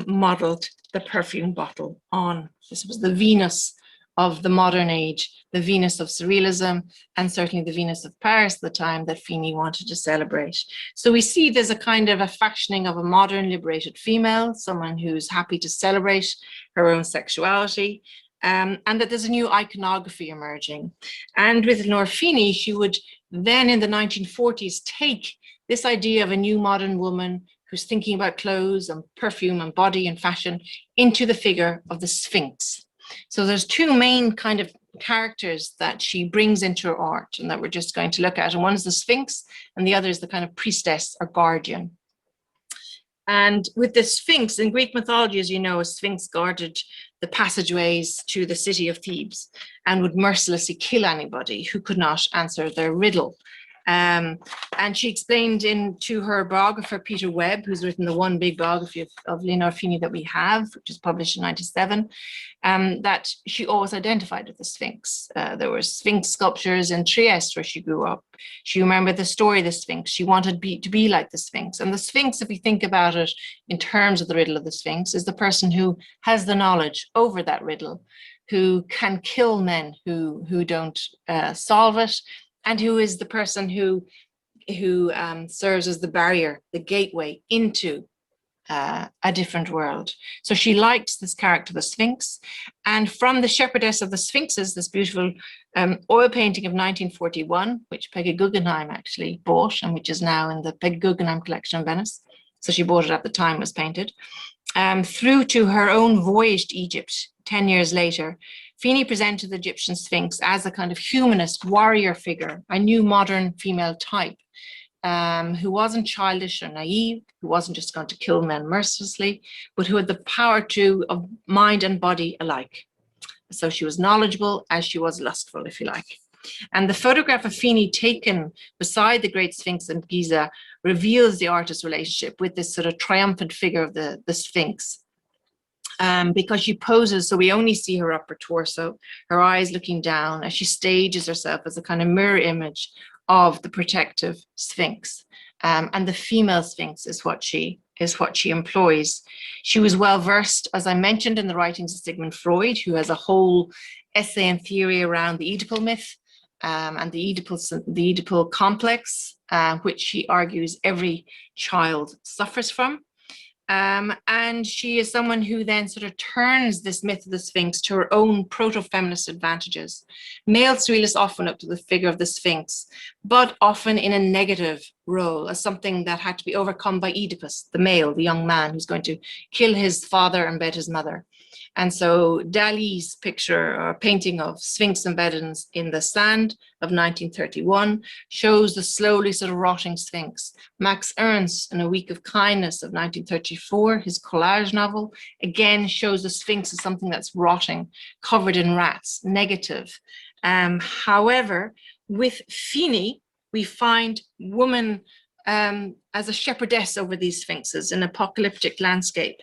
modeled the perfume bottle on. This was the Venus of the modern age, the Venus of Surrealism, and certainly the Venus of Paris at the time that Fini wanted to celebrate. So we see there's a kind of a fashioning of a modern liberated female, someone who's happy to celebrate her own sexuality, and that there's a new iconography emerging. And with Leonor Fini, she would then in the 1940s take this idea of a new modern woman who's thinking about clothes and perfume and body and fashion into the figure of the Sphinx. So there's two main kind of characters that she brings into her art and that we're just going to look at. And one is the Sphinx and the other is the kind of priestess or guardian. And with the Sphinx, in Greek mythology, as you know, a Sphinx guarded the passageways to the city of Thebes and would mercilessly kill anybody who could not answer their riddle. And she explained to her biographer, Peter Webb, who's written the one big biography of Leonor Fini that we have, which was published in 1997, that she always identified with the Sphinx. There were Sphinx sculptures in Trieste where she grew up. She remembered the story of the Sphinx. She wanted to be like the Sphinx. And the Sphinx, if we think about it in terms of the riddle of the Sphinx, is the person who has the knowledge over that riddle, who can kill men who don't solve it, and who is the person who serves as the barrier, the gateway into a different world. So she liked this character, the Sphinx. And from the Shepherdess of the Sphinxes, this beautiful oil painting of 1941, which Peggy Guggenheim actually bought, and which is now in the Peggy Guggenheim collection in Venice. So she bought it at the time it was painted. Through to her own voyage to Egypt 10 years later, Fini presented the Egyptian Sphinx as a kind of humanist warrior figure, a new modern female type, who wasn't childish or naive, who wasn't just going to kill men mercilessly, but who had the power of mind and body alike. So she was knowledgeable as she was lustful, if you like. And the photograph of Fini taken beside the Great Sphinx in Giza reveals the artist's relationship with this sort of triumphant figure of the Sphinx. Because she poses, so we only see her upper torso, her eyes looking down as she stages herself as a kind of mirror image of the protective Sphinx. And the female Sphinx is what she employs. She was well versed, as I mentioned, in the writings of Sigmund Freud, who has a whole essay and theory around the Oedipal myth and the Oedipal complex, which he argues every child suffers from. And she is someone who then sort of turns this myth of the Sphinx to her own proto-feminist advantages. Male surrealists often look to the figure of the Sphinx, but often in a negative role, as something that had to be overcome by Oedipus, the male, the young man who's going to kill his father and bed his mother. And so Dali's picture or painting of Sphinx embedded in the sand of 1931 shows the slowly sort of rotting Sphinx. Max Ernst, in A Week of Kindness of 1934, his collage novel, again shows the Sphinx as something that's rotting, covered in rats, negative. However, with Fini, we find woman as a shepherdess over these sphinxes in apocalyptic landscape.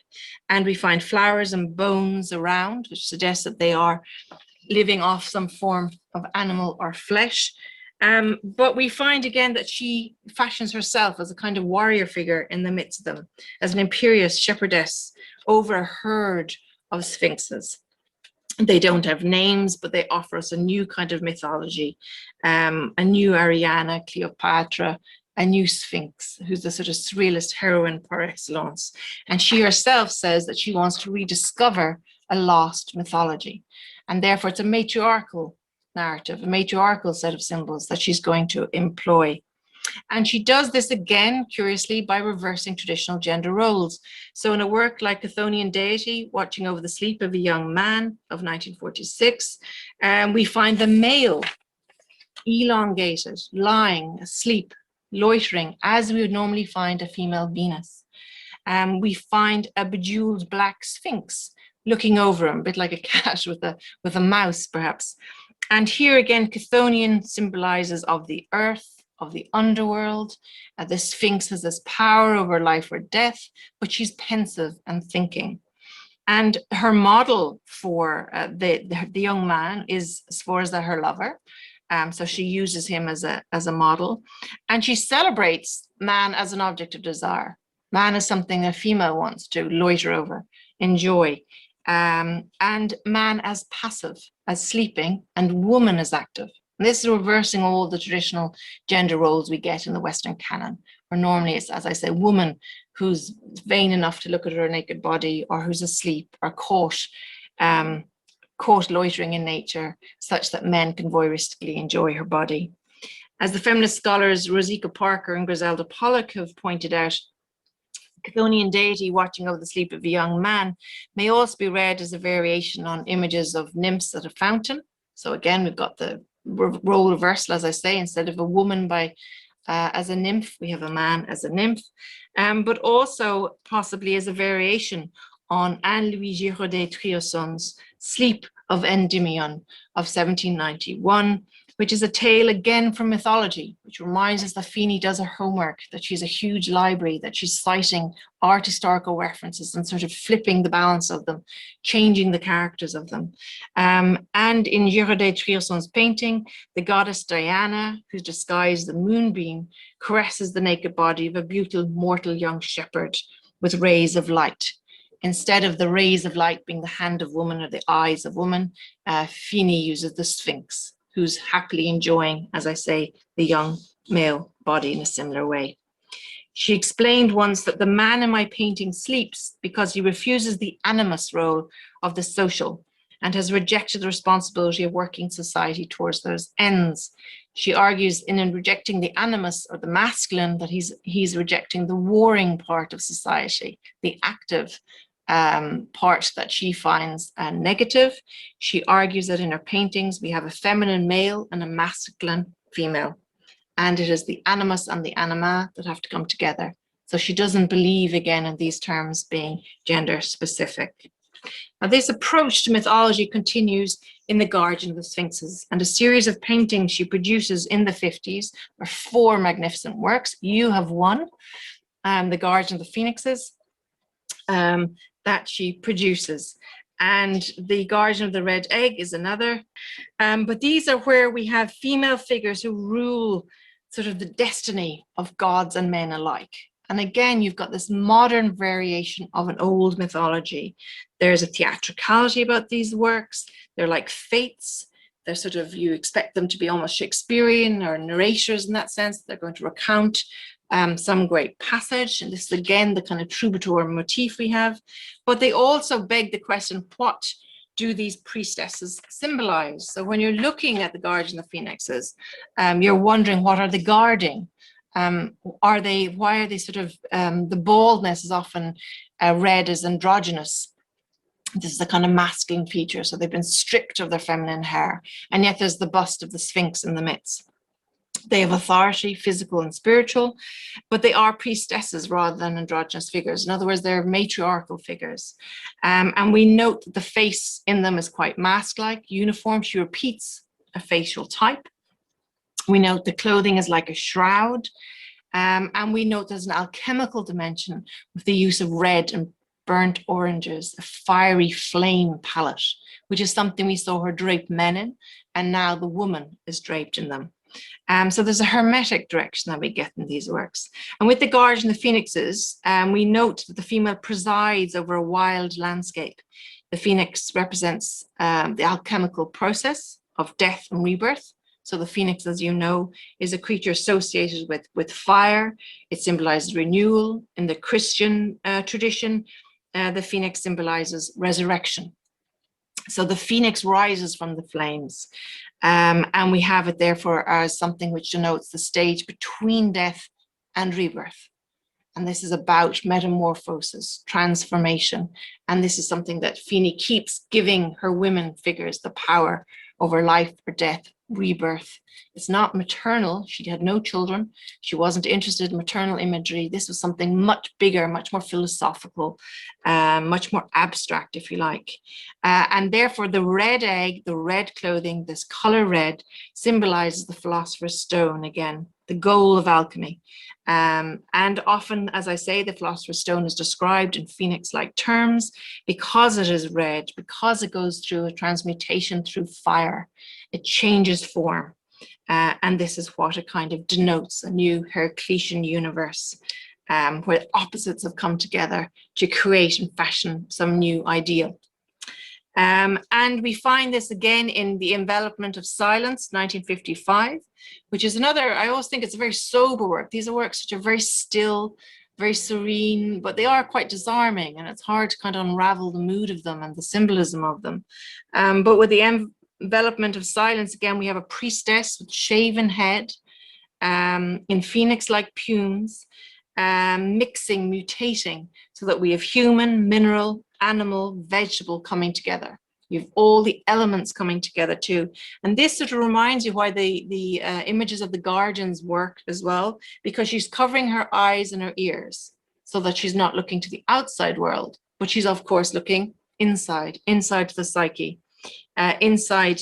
And we find flowers and bones around, which suggests that they are living off some form of animal or flesh. But we find again that she fashions herself as a kind of warrior figure in the midst of them, as an imperious shepherdess over a herd of sphinxes. They don't have names, but they offer us a new kind of mythology, a new Ariana, Cleopatra, a new Sphinx, who's the sort of surrealist heroine par excellence. And she herself says that she wants to rediscover a lost mythology. And therefore it's a matriarchal narrative, a matriarchal set of symbols that she's going to employ. And she does this again, curiously, by reversing traditional gender roles. So in a work like Chthonian Deity, Watching Over the Sleep of a Young Man of 1946, we find the male elongated, lying, asleep, loitering, as we would normally find a female Venus. We find a bejeweled black Sphinx looking over him, a bit like a cat with a mouse, perhaps. And here again, Chthonian symbolizes of the earth, of the underworld. The Sphinx has this power over life or death, but she's pensive and thinking. And her model for the young man is Sforza, her lover. So she uses him as a model. And she celebrates man as an object of desire. Man is something a female wants to loiter over, enjoy. And man as passive, as sleeping, and woman as active. And this is reversing all the traditional gender roles we get in the Western canon, where normally it's, as I say, woman who's vain enough to look at her naked body, or who's asleep, or caught loitering in nature, such that men can voyeuristically enjoy her body. As the feminist scholars Rosika Parker and Griselda Pollock have pointed out, Chthonian deity watching over the sleep of a young man may also be read as a variation on images of nymphs at a fountain. So again, we've got the role reversal, as I say, instead of a woman as a nymph, we have a man as a nymph, but also possibly as a variation on Anne-Louis Giraudet Trioson's Sleep of Endymion of 1791, which is a tale again from mythology, which reminds us that Fini does her homework, that she's a huge library, that she's citing art historical references and sort of flipping the balance of them, changing the characters of them. And in Giraudet Trioson's painting, the goddess Diana, who's disguised the moonbeam, caresses the naked body of a beautiful mortal young shepherd with rays of light. Instead of the rays of light being the hand of woman or the eyes of woman, Fini uses the Sphinx, who's happily enjoying, as I say, the young male body in a similar way. She explained once that the man in my painting sleeps because he refuses the animus role of the social and has rejected the responsibility of working society towards those ends. She argues in rejecting the animus or the masculine that he's rejecting the warring part of society, the active part that she finds negative. She argues that in her paintings, we have a feminine male and a masculine female, and it is the animus and the anima that have to come together. So she doesn't believe, again, in these terms being gender specific. Now, this approach to mythology continues in The Guardian of the Sphinxes, and a series of paintings she produces in the 50s are 4 magnificent works. You have one, The Guardian of the Phoenixes, that she produces. And The Guardian of the Red Egg is another. But these are where we have female figures who rule sort of the destiny of gods and men alike. And again, you've got this modern variation of an old mythology. There's a theatricality about these works. They're like fates. They're sort of, you expect them to be almost Shakespearean or narrators in that sense. They're going to recount some great passage. And this is again the kind of troubadour motif we have. But they also beg the question, what do these priestesses symbolize? So when you're looking at the Guardian of the Phoenixes, you're wondering, what are they guarding? Why are they sort of, the baldness is often read as androgynous. This is a kind of masculine feature. So they've been stripped of their feminine hair. And yet there's the bust of the Sphinx in the midst. They have authority, physical and spiritual, but they are priestesses rather than androgynous figures. In other words, they're matriarchal figures. And we note that the face in them is quite mask-like, uniform. She repeats a facial type. We note the clothing is like a shroud. And we note there's an alchemical dimension with the use of red and burnt oranges, a fiery flame palette, which is something we saw her drape men in, and now the woman is draped in them. So there's a hermetic direction that we get in these works. And with the Guardian of the Phoenixes, we note that the female presides over a wild landscape. The phoenix represents the alchemical process of death and rebirth. So the phoenix, as you know, is a creature associated with fire. It symbolizes renewal. In the Christian tradition, the phoenix symbolizes resurrection. So the phoenix rises from the flames. And we have it therefore as something which denotes the stage between death and rebirth. And this is about metamorphosis, transformation. And this is something that Fini keeps giving her women figures the power over life or death, rebirth. It's not maternal. She had no children. She wasn't interested in maternal imagery. This was something much bigger, much more philosophical, much more abstract, if you like. And therefore, the red egg, the red clothing, this color red, symbolizes the philosopher's stone again, the goal of alchemy. And often, as I say, the philosopher's stone is described in phoenix-like terms because it is red, because it goes through a transmutation through fire. It changes form. And this is what it kind of denotes, a new Heraclitean universe, where opposites have come together to create and fashion some new ideal. And we find this again in The Envelopment of Silence, 1955, which is another, I always think it's a very sober work. These are works which are very still, very serene, but they are quite disarming, and it's hard to kind of unravel the mood of them and the symbolism of them. But with The Envelopment of Silence, again, we have a priestess with shaven head, in phoenix-like plumes, mixing, mutating, so that we have human, mineral, animal, vegetable coming together. You have all the elements coming together too. And this sort of reminds you why the images of the guardians work as well, because she's covering her eyes and her ears so that she's not looking to the outside world, but she's of course looking inside to the psyche, inside,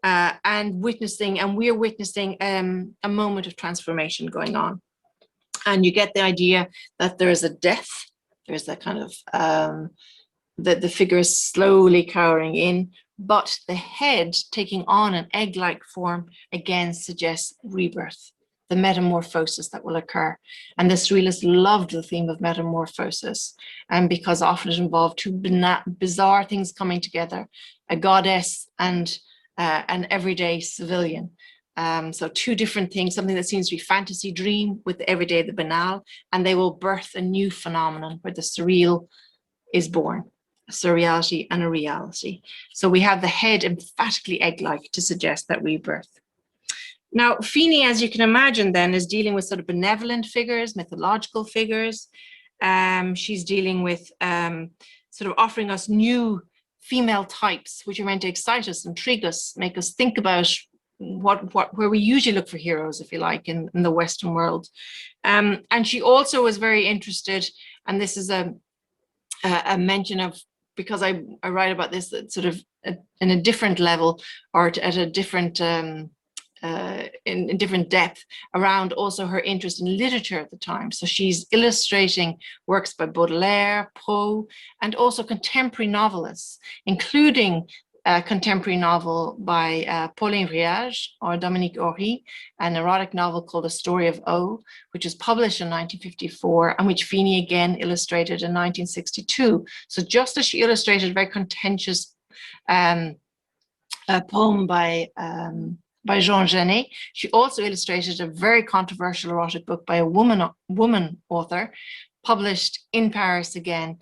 and witnessing, and we're witnessing a moment of transformation going on. And you get the idea that there is a death, there's that kind of, the figure is slowly cowering in, but the head taking on an egg-like form again suggests rebirth, the metamorphosis that will occur. And the Surrealists loved the theme of metamorphosis, and because often it involved two bizarre things coming together, a goddess and an everyday civilian. So two different things, something that seems to be fantasy dream with the everyday, the banal, and they will birth a new phenomenon where the surreal is born, a surreality and a reality. So we have the head emphatically egg-like to suggest that rebirth. Now, Fini, as you can imagine then, is dealing with sort of benevolent figures, mythological figures. She's dealing with sort of offering us new female types, which are meant to excite us, intrigue us, make us think about where we usually look for heroes, if you like, in the Western world. And she also was very interested, and this is a mention of, because I write about this sort of in a different level, or at a different, in different depth, around also her interest in literature at the time. So she's illustrating works by Baudelaire, Poe, and also contemporary novelists, including a contemporary novel by Pauline Riage or Dominique Horry, an erotic novel called A Story of O, which was published in 1954 and which Fini again illustrated in 1962. So just as she illustrated a very contentious poem by Jean Genet, she also illustrated a very controversial erotic book by a woman author, published in Paris again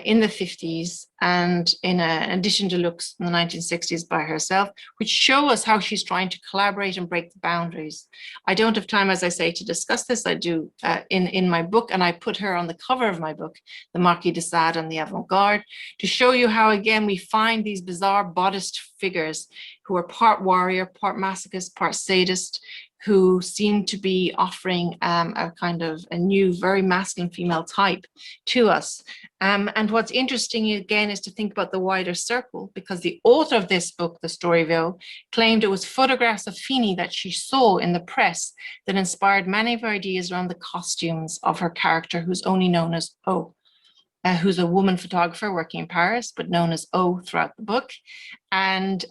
in the 50s, and in addition to looks in the 1960s by herself, which show us how she's trying to collaborate and break the boundaries. I don't have time, as I say, to discuss this. I do in my book, and I put her on the cover of my book, The Marquis de Sade and the Avant-Garde, to show you how, again, we find these bizarre bodiced figures who are part warrior, part masochist, part sadist, who seem to be offering a kind of a new, very masculine female type to us. And what's interesting, again, is to think about the wider circle, because the author of this book, The Story of O, claimed it was photographs of Fini that she saw in the press that inspired many of her ideas around the costumes of her character, who's only known as O. Who's a woman photographer working in Paris, but known as O throughout the book. And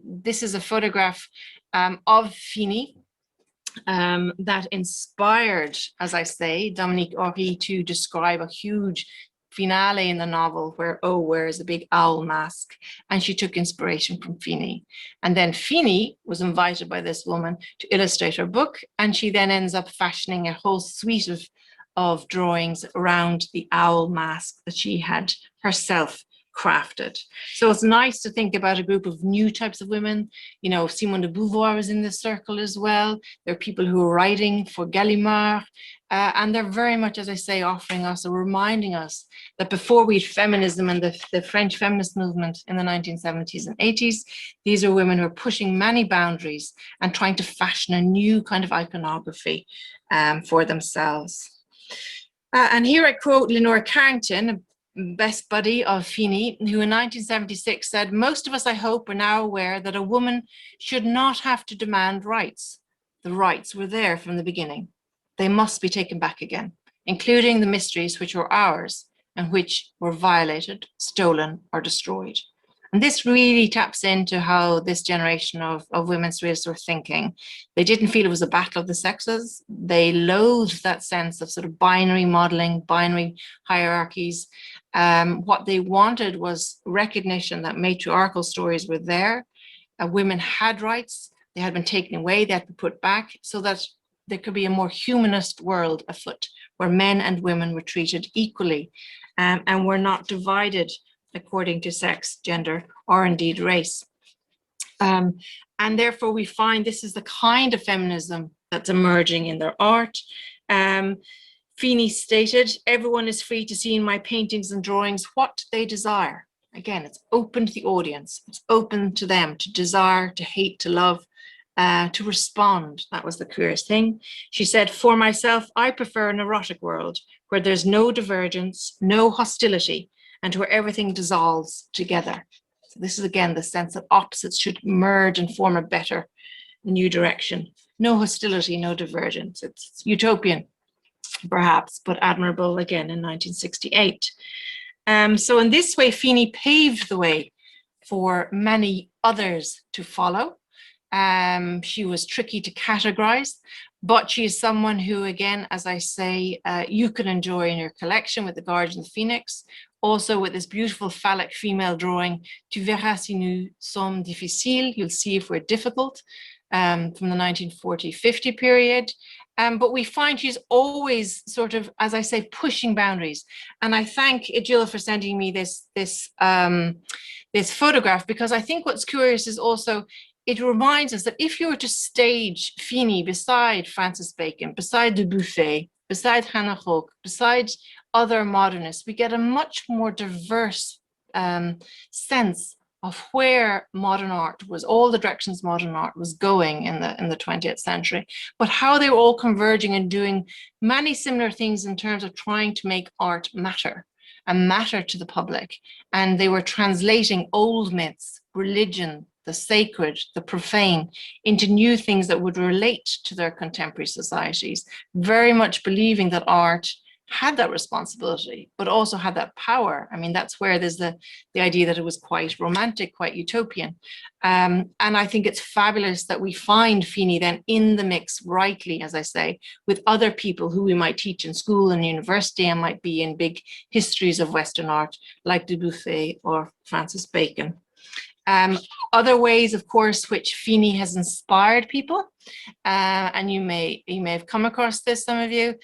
this is a photograph of Fini that inspired, as I say, Dominique Horry to describe a huge finale in the novel where O wears a big owl mask, and she took inspiration from Fini. And then Fini was invited by this woman to illustrate her book, and she then ends up fashioning a whole suite of drawings around the owl mask that she had herself crafted. So it's nice to think about a group of new types of women. You know, Simone de Beauvoir is in this circle as well. There are people who are writing for Gallimard, and they're very much, as I say, offering us or reminding us that before we had feminism and the French feminist movement in the 1970s and 80s, these are women who are pushing many boundaries and trying to fashion a new kind of iconography for themselves. And here I quote Leonora Carrington, best buddy of Fini, who in 1976 said, "Most of us, I hope, are now aware that a woman should not have to demand rights. The rights were there from the beginning. They must be taken back again, including the mysteries which were ours and which were violated, stolen, or destroyed." And this really taps into how this generation of women surrealists were thinking. They didn't feel it was a battle of the sexes. They loathed that sense of sort of binary modeling, binary hierarchies. What they wanted was recognition that matriarchal stories were there. Women had rights. They had been taken away. They had been put back so that there could be a more humanist world afoot where men and women were treated equally and were not divided according to sex, gender, or indeed race. And therefore we find this is the kind of feminism that's emerging in their art. Fini stated, "Everyone is free to see in my paintings and drawings what they desire." Again, it's open to the audience. It's open to them to desire, to hate, to love, to respond. That was the curious thing. She said, "For myself, I prefer an erotic world where there's no divergence, no hostility, and where everything dissolves together." So this is again the sense that opposites should merge and form a better, new direction. No hostility, no divergence. It's utopian, perhaps, but admirable again in 1968. So in this way, Fini paved the way for many others to follow. She was tricky to categorize, but she is someone who, again, as I say, you can enjoy in your collection with the Guardian of the Phoenix, also with this beautiful phallic female drawing, "Tu verras si nous sommes difficiles," you'll see if we're difficult, from the 1940-50 period. But we find she's always sort of, as I say, pushing boundaries. And I thank Jill for sending me this photograph, because I think what's curious is also, it reminds us that if you were to stage Fini beside Francis Bacon, beside Dubuffet, beside Hannah Hoke, beside other modernists, we get a much more diverse sense of where modern art was, all the directions modern art was going in the 20th century, but how they were all converging and doing many similar things in terms of trying to make art matter and matter to the public. And they were translating old myths, religion, the sacred, the profane, into new things that would relate to their contemporary societies, very much believing that art had that responsibility, but also had that power. I mean, that's where there's the idea that it was quite romantic, quite utopian. And I think it's fabulous that we find Fini then in the mix, rightly, as I say, with other people who we might teach in school and university and might be in big histories of Western art, like Dubuffet or Francis Bacon. Other ways, of course, which Fini has inspired people, and you may have come across this, some of you,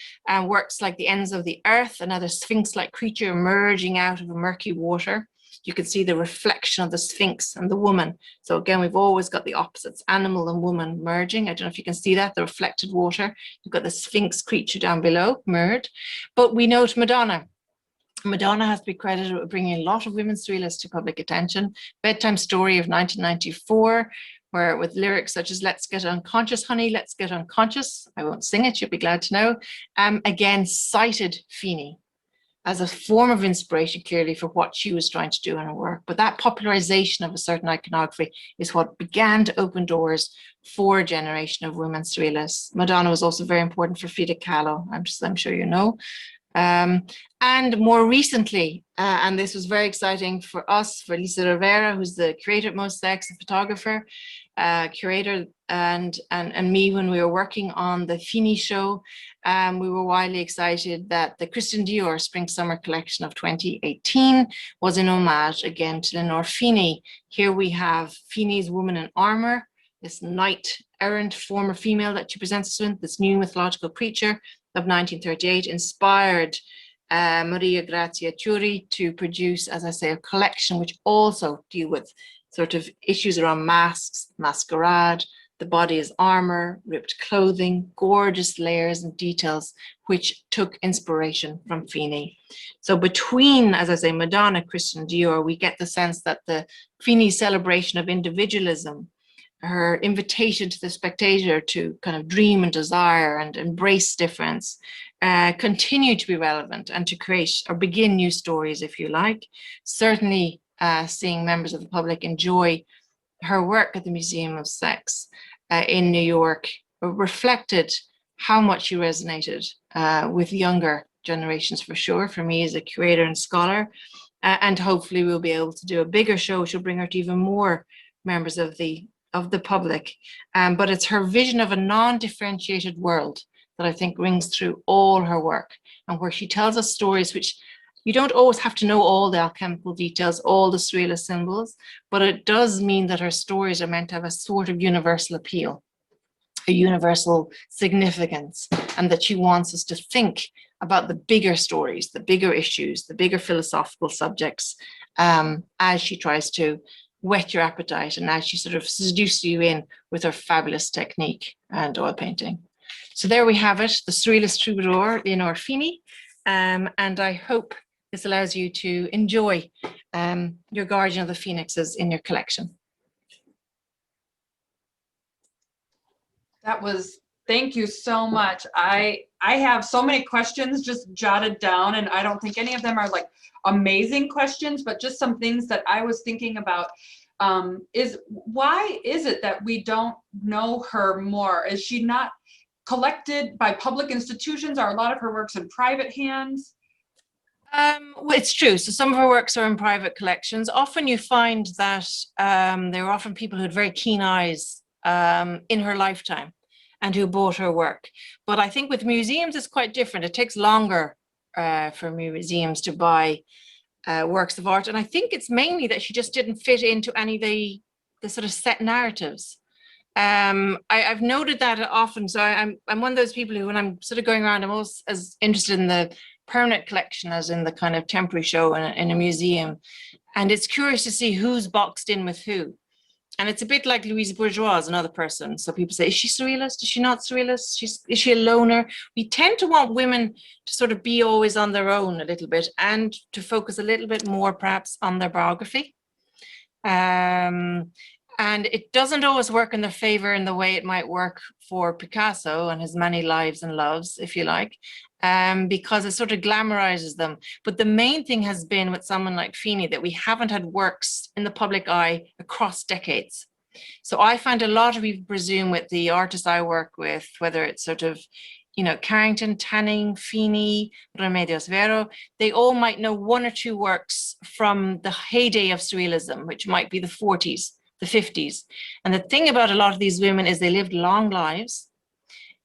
works like The Ends of the Earth, another sphinx-like creature emerging out of a murky water. You can see the reflection of the sphinx and the woman. So again, we've always got the opposites, animal and woman merging. I don't know if you can see that, the reflected water. You've got the sphinx creature down below, mirrored. But we note Madonna. Madonna has to be credited with bringing a lot of women's surrealists to public attention. Bedtime Story of 1994, where with lyrics such as "Let's get unconscious, honey, let's get unconscious." I won't sing it, you'll be glad to know. Again, cited Fini as a form of inspiration, clearly, for what she was trying to do in her work. But that popularization of a certain iconography is what began to open doors for a generation of women surrealists. Madonna was also very important for Frida Kahlo, I'm sure you know. And more recently, and this was very exciting for us, for Lisa Rivera, who's the curator at Mosaics, a photographer, curator, and me, when we were working on the Fini show, we were wildly excited that the Christian Dior Spring Summer collection of 2018 was an homage again to Leonor Fini. Here we have Fini's woman in armor, this knight errant former female that she presents us with, this new mythological creature of 1938, inspired Maria Grazia Ciuri to produce, as I say, a collection which also deal with sort of issues around masks, masquerade, the body as armor, ripped clothing, gorgeous layers and details, which took inspiration from Fini. So between, as I say, Madonna, Christian Dior, we get the sense that the Fini celebration of individualism, her invitation to the spectator to kind of dream and desire and embrace difference, continue to be relevant and to create or begin new stories, if you like. Certainly seeing members of the public enjoy her work at the Museum of Sex in New York reflected how much she resonated with younger generations, for sure, for me as a curator and scholar. And hopefully we'll be able to do a bigger show which will bring her to even more members of the public. But it's her vision of a non-differentiated world that I think rings through all her work, and where she tells us stories which you don't always have to know all the alchemical details, all the surrealist symbols, but it does mean that her stories are meant to have a sort of universal appeal, a universal significance, and that she wants us to think about the bigger stories, the bigger issues, the bigger philosophical subjects, as she tries to whet your appetite and as she sort of seduces you in with her fabulous technique and oil painting. So there we have it, the Surrealist Troubadour, Leonor Fini, and I hope this allows you to enjoy your Guardian of the Phoenixes in your collection. That was, thank you so much. I have so many questions just jotted down, and I don't think any of them are like amazing questions, but just some things that I was thinking about. Is why is it that we don't know her more? Is she not collected by public institutions? Are a lot of her works in private hands? Well, it's true. So some of her works are in private collections. Often you find that there are often people who had very keen eyes in her lifetime and who bought her work. But I think with museums, it's quite different. It takes longer for museums to buy works of art. And I think it's mainly that she just didn't fit into any of the sort of set narratives. I've noted that often. So I'm one of those people who, when I'm sort of going around, I'm always as interested in the permanent collection as in the kind of temporary show in a museum. And it's curious to see who's boxed in with who. And it's a bit like Louise Bourgeois, another person. So people say, is she surrealist? Is she not surrealist? Is she a loner? We tend to want women to sort of be always on their own a little bit and to focus a little bit more perhaps on their biography. And it doesn't always work in their favor in the way it might work for Picasso and his many lives and loves, if you like, because it sort of glamorizes them. But the main thing has been with someone like Fini that we haven't had works in the public eye across decades. So I find a lot of people presume with the artists I work with, whether it's sort of, you know, Carrington, Tanning, Fini, Remedios Vero, they all might know one or two works from the heyday of surrealism, which might be the 40s, the 50s. And the thing about a lot of these women is they lived long lives.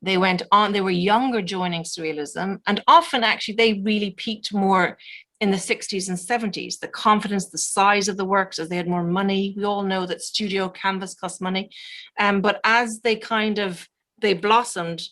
They went on, they were younger joining surrealism, and often actually they really peaked more in the 60s and 70s. The confidence, the size of the works, as they had more money. We all know that studio canvas costs money. But as they they blossomed,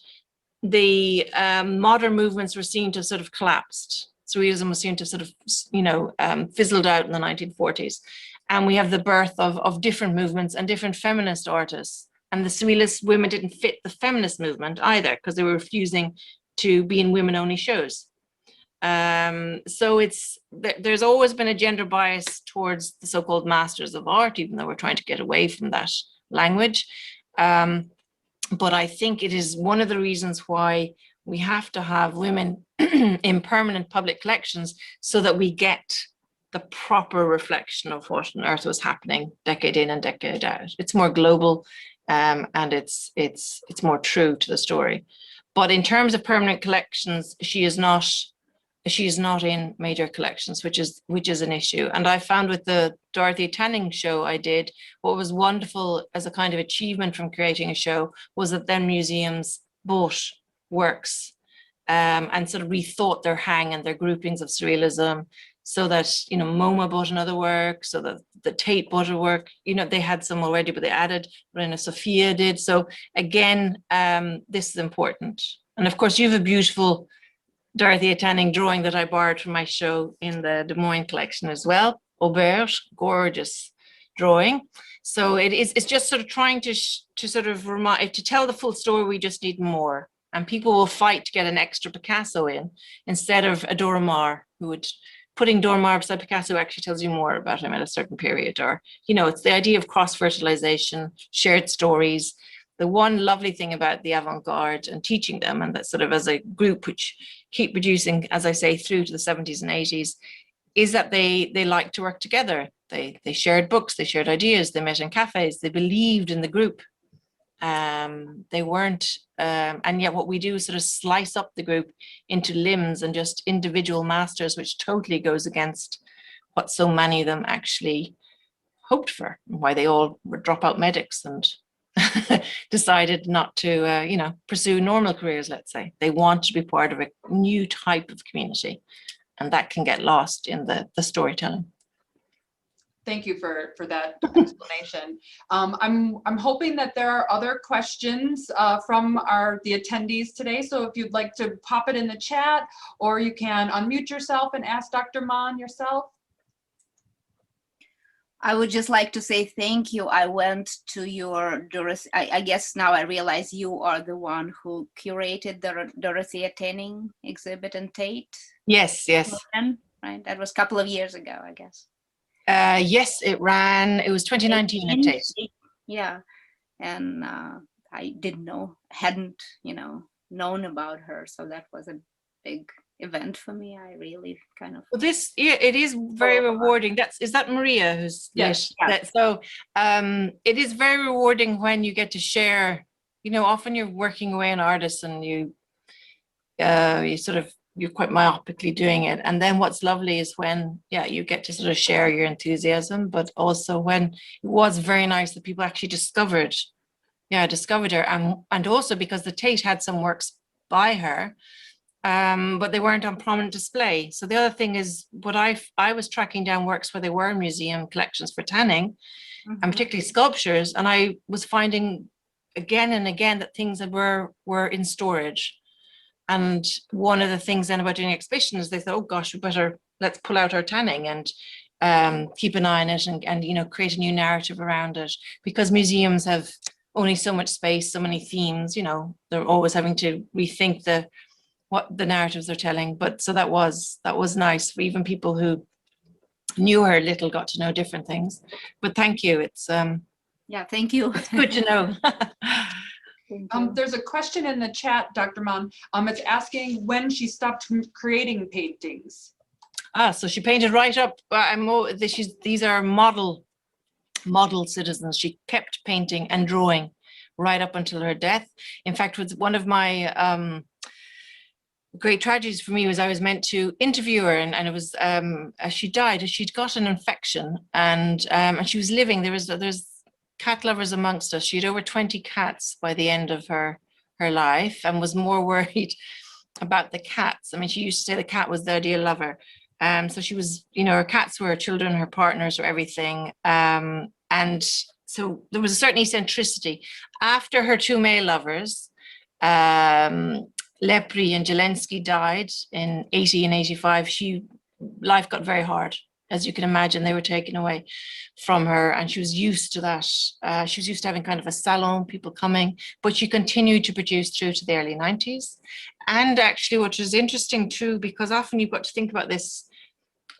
the modern movements were seen to have sort of collapsed. Surrealism was seen to sort of, you know, fizzled out in the 1940s. And we have the birth of different movements and different feminist artists. And the surrealist women didn't fit the feminist movement either, because they were refusing to be in women-only shows. So there's always been a gender bias towards the so-called masters of art, even though we're trying to get away from that language. But I think it is one of the reasons why we have to have women in permanent public collections, so that we get the proper reflection of what on earth was happening decade in and decade out. It's more global, and it's more true to the story. But in terms of permanent collections, she is not in major collections, which is an issue. And I found with the Dorothy Tanning show I did, what was wonderful as a kind of achievement from creating a show was that then museums bought works and sort of rethought their hang and their groupings of surrealism, so that, you know, MoMA bought another work, so that the Tate bought a work, you know, they had some already, but they added, Reina Sofia did. So again, this is important. And of course, you have a beautiful Dorothea Tanning drawing that I borrowed from my show in the Des Moines collection as well. Auberge, gorgeous drawing. So it's just sort of trying to sort of remind, to tell the full story, we just need more. And people will fight to get an extra Picasso in instead of a Dora Maar, who would, putting Dora Maar beside Picasso actually tells you more about him at a certain period. Or, you know, it's the idea of cross-fertilization, shared stories. The one lovely thing about the avant-garde and teaching them, and that sort of as a group which keep producing, as I say, through to the 70s and 80s, is that they like to work together. They shared books, they shared ideas, they met in cafes, they believed in the group. They weren't, and yet what we do is sort of slice up the group into limbs and just individual masters, which totally goes against what so many of them actually hoped for, and why they all were dropout medics and decided not to, you know, pursue normal careers, let's say. They want to be part of a new type of community, and that can get lost in the storytelling. Thank you for that explanation. I'm hoping that there are other questions from the attendees today. So if you'd like to pop it in the chat, or you can unmute yourself and ask Dr. Mahon yourself. I would just like to say thank you. I went to your I guess now I realize you are the one who curated the Dorothea Tanning exhibit in Tate. Yes, yes. Right, that was a couple of years ago, I guess. Yes, it was 2019 at Tate. Yeah, and I hadn't, you know, known about her, so that was a big event for me. I really kind of. Well, this, yeah, it is very rewarding. Is that Maria who's? Yes. So it is very rewarding when you get to share. You know, often you're working away an artist and you sort of, you're quite myopically doing it. And then what's lovely is when, yeah, you get to sort of share your enthusiasm, but also when it was very nice that people actually discovered her. And also because the Tate had some works by her, but they weren't on prominent display. So the other thing is, what I was tracking down works where they were in museum collections for tanning, and particularly sculptures, and I was finding again and again that things that were in storage. And one of the things then about doing exhibition is they thought, oh gosh, let's pull out our tanning and keep an eye on it and you know, create a new narrative around it, because museums have only so much space, so many themes, you know, they're always having to rethink what the narratives they're telling. But so that was nice for even people who knew her little, got to know different things. But thank you. It's yeah, thank you. It's good to know. There's a question in the chat, Dr. Mahon. It's asking when she stopped creating paintings. So she painted right up. These are model citizens. She kept painting and drawing right up until her death. In fact, with one of my great tragedies for me was I was meant to interview her, and it was as she died, she'd got an infection, and she was living. There's cat lovers amongst us. She had over 20 cats by the end of her life, and was more worried about the cats. I mean, she used to say the cat was the ideal lover. So she was, you know, her cats were her children, her partners were everything. And so there was a certain eccentricity. After her two male lovers, Lepri and Jelensky, died in 80 and 85, life got very hard. As you can imagine, they were taken away from her, and she was used to that. She was used to having kind of a salon, people coming, but she continued to produce through to the early 90s. And actually, which is interesting too, because often you've got to think about this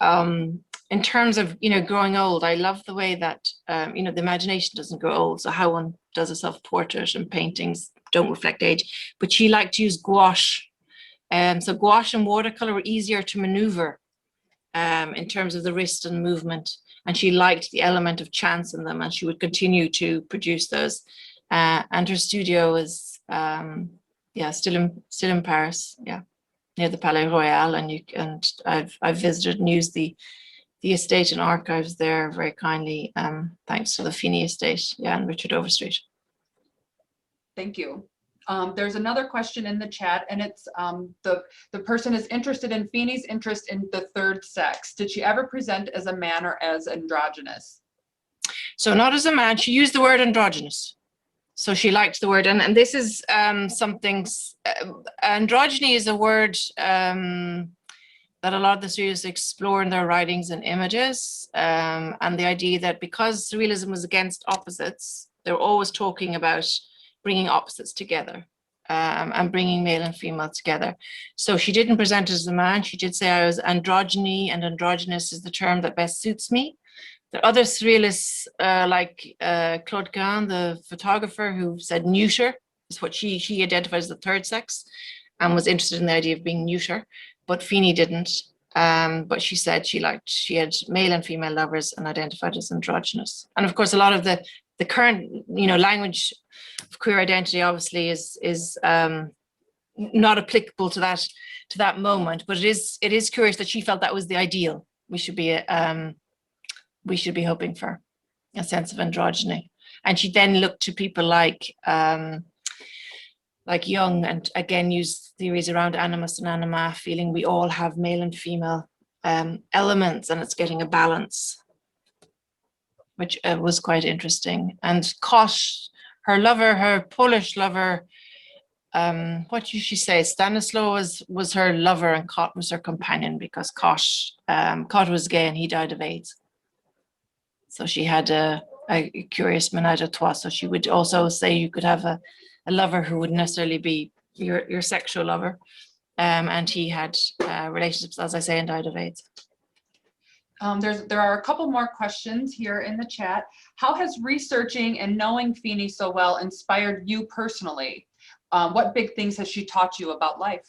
in terms of, you know, growing old. I love the way that, you know, the imagination doesn't grow old. So how one does a self-portrait and paintings don't reflect age, but she liked to use gouache. So gouache and watercolor were easier to maneuver in terms of the wrist and movement, and she liked the element of chance in them, and she would continue to produce those. And her studio is still in Paris, near the Palais Royal, and I've visited and used the estate and archives there very kindly, thanks to the Fini estate, and Richard Overstreet. Thank you. There's another question in the chat, and it's the person is interested in Fini's interest in the third sex. Did she ever present as a man or as androgynous? So not as a man. She used the word androgynous. So she liked the word, and this is something, androgyny is a word that a lot of the surrealists explore in their writings and images, and the idea that because surrealism was against opposites, they were always talking about bringing opposites together, and bringing male and female together. So she didn't present as a man. She did say I was androgyny, and androgynous is the term that best suits me. There are other surrealists like Claude Kahn, the photographer, who said neuter is what she identified as the third sex, and was interested in the idea of being neuter. But Fini didn't. But she said she had male and female lovers and identified as androgynous. And of course, a lot of the current language of queer identity obviously is not applicable to that moment. But it is curious that she felt that was the ideal. We should be hoping for a sense of androgyny. And she then looked to people like Jung, and again used theories around animus and anima, feeling we all have male and female elements, and it's getting a balance, which was quite interesting. And Kosh, her Polish lover, what did she say? Stanislaw was her lover, and Kot was her companion, because Kot was gay and he died of AIDS. So she had a curious ménage à trois. So she would also say you could have a lover who wouldn't necessarily be your sexual lover. And he had relationships, as I say, and died of AIDS. There are a couple more questions here in the chat. How has researching and knowing Fini so well inspired you personally? What big things has she taught you about life?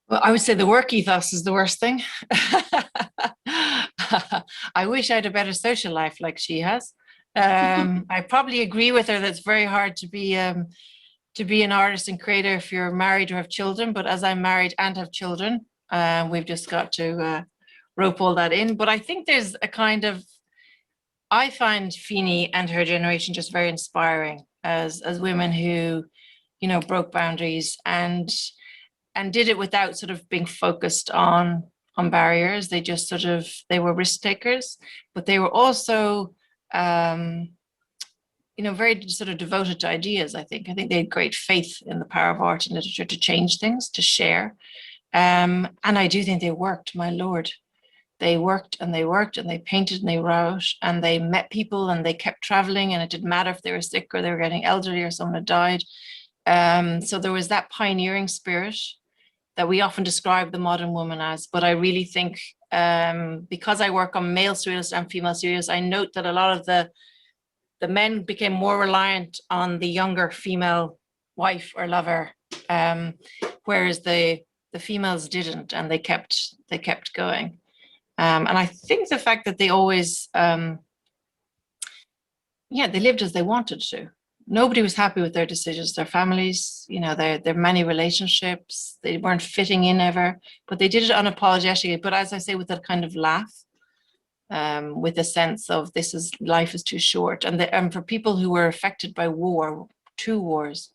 Well, I would say the work ethos is the worst thing. I wish I had a better social life like she has. I probably agree with her that it's very hard to be an artist and creator if you're married or have children. But as I'm married and have children, we've just got to rope all that in. But I think there's a kind of, I find Fini and her generation just very inspiring as women who, broke boundaries and did it without sort of being focused on barriers. They just they were risk takers, but they were also, very sort of devoted to ideas. I think they had great faith in the power of art and literature to change things, to share. And I do think they worked, my Lord. They worked and they worked and they painted and they wrote and they met people and they kept traveling, and it didn't matter if they were sick or they were getting elderly or someone had died. So there was that pioneering spirit that we often describe the modern woman as. But I really think because I work on male surrealists and female surrealists, I note that a lot of the men became more reliant on the younger female wife or lover, whereas the females didn't, and they kept going. And I think the fact that they always, they lived as they wanted to. Nobody was happy with their decisions, their families, their many relationships. They weren't fitting in ever, but they did it unapologetically. But as I say, with that kind of laugh, with a sense of life is too short. And for people who were affected by war, 2 wars,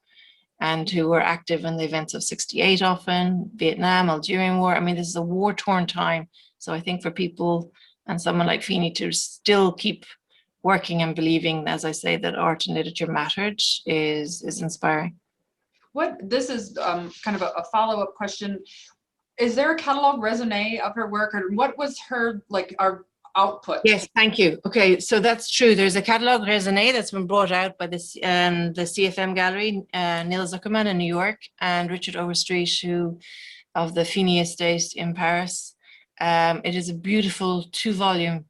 and who were active in the events of '68 often, Vietnam, Algerian War. I mean, this is a war-torn time. So I think for people and someone like Fini to still keep working and believing, as I say, that art and literature mattered is inspiring. This is kind of a follow-up question. Is there a catalog raisonné of her work, or what was her, our output? Yes, thank you. Okay, so that's true. There's a catalog raisonné that's been brought out by the CFM Gallery, Neil Zuckerman in New York, and Richard Overstreet, of the Fini Estate in Paris. It is a beautiful 2-volume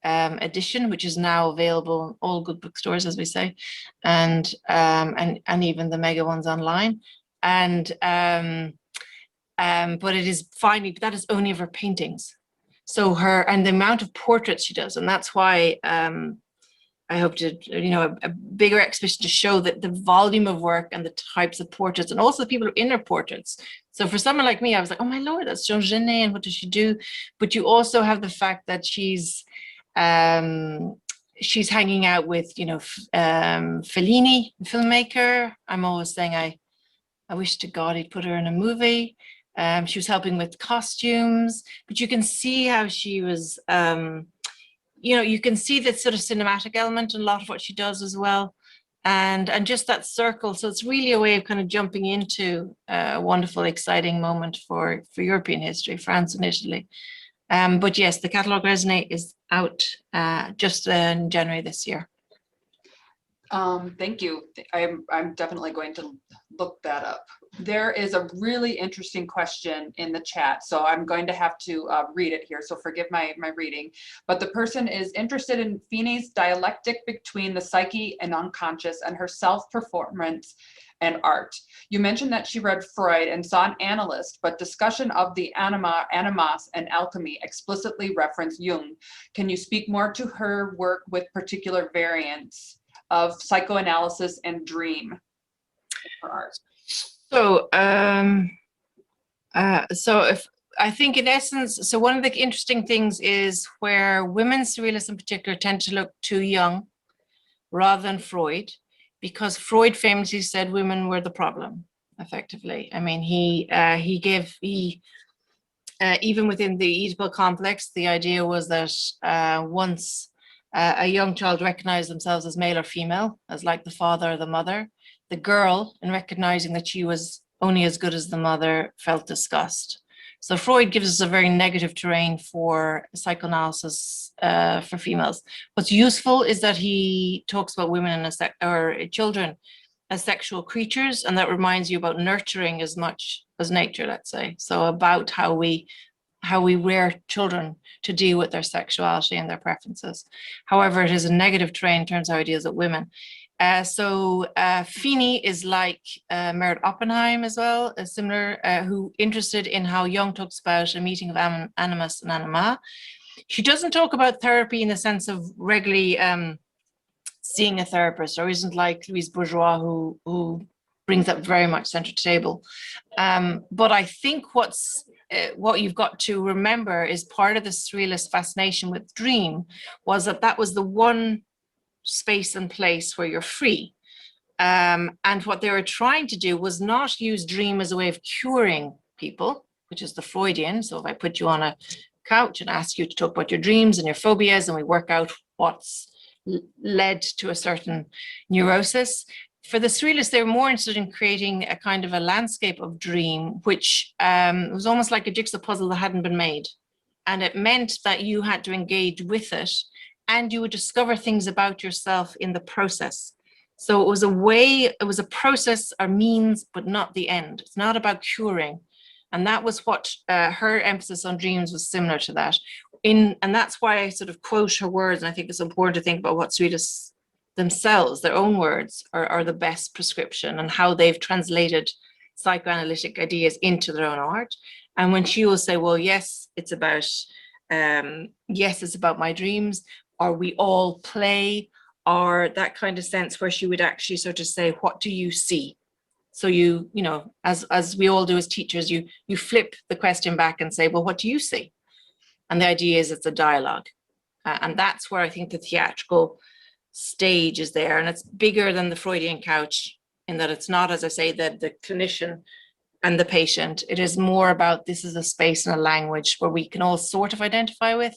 edition, which is now available in all good bookstores, as we say, and even the mega ones online. And but it is finally, that is only of her paintings. So and the amount of portraits she does, and that's why I hope to, a bigger exhibition to show that the volume of work and the types of portraits, and also the people who are in her portraits. So for someone like me, I was like, oh my Lord, that's Jean Genet, and what does she do? But you also have the fact that she's hanging out with, Fellini, filmmaker. I'm always saying I wish to God he'd put her in a movie. She was helping with costumes, but you can see how she was, you can see that sort of cinematic element in a lot of what she does as well. and just that circle. So it's really a way of kind of jumping into a wonderful, exciting moment for European history, France and Italy. But yes, the catalogue Resonate is out just in January this year. Thank you. I'm definitely going to look that up. There is a really interesting question in the chat, so I'm going to have to read it here, so forgive my reading. But the person is interested in Fini's dialectic between the psyche and unconscious and her self-performance and art. You mentioned that she read Freud and saw an analyst, but discussion of the anima, animus, and alchemy explicitly referenced Jung. Can you speak more to her work with particular variants of psychoanalysis and dream for art? So, if I think in essence, so one of the interesting things is where women surrealists in particular tend to look to Jung rather than Freud, because Freud famously said women were the problem, effectively. I mean, even within the Oedipal complex, the idea was that once a young child recognized themselves as male or female, as like the father or the mother, the girl, in recognizing that she was only as good as the mother, felt disgust. So Freud gives us a very negative terrain for psychoanalysis for females. What's useful is that he talks about women or children as sexual creatures, and that reminds you about nurturing as much as nature, let's say. So about how we rear children to deal with their sexuality and their preferences. However, it is a negative terrain in terms of how he deals with women. Fini is like Merit Oppenheim as well, similar, who interested in how Jung talks about a meeting of animus and anima. She doesn't talk about therapy in the sense of regularly seeing a therapist, or isn't like Louise Bourgeois, who brings that very much center table. But I think what you've got to remember is part of the surrealist fascination with dream was that was the one space and place where you're free. And what they were trying to do was not use dream as a way of curing people, which is the Freudian. So if I put you on a couch and ask you to talk about your dreams and your phobias, and we work out what's led to a certain neurosis. For the surrealists, they were more interested in creating a kind of a landscape of dream, which was almost like a jigsaw puzzle that hadn't been made. And it meant that you had to engage with it, and you would discover things about yourself in the process. So it was a process or means, but not the end. It's not about curing. And that was what her emphasis on dreams was similar to that. And that's why I sort of quote her words, and I think it's important to think about what surrealists themselves, their own words, are the best prescription, and how they've translated psychoanalytic ideas into their own art. And when she will say, well, yes, it's about my dreams, or we all play, or that kind of sense, where she would actually sort of say, what do you see? So you know, as we all do as teachers, you flip the question back and say, well, what do you see? And the idea is it's a dialogue. And that's where I think the theatrical stage is there. And it's bigger than the Freudian couch, in that it's not, as I say, the clinician and the patient. It is more about, this is a space and a language where we can all sort of identify with.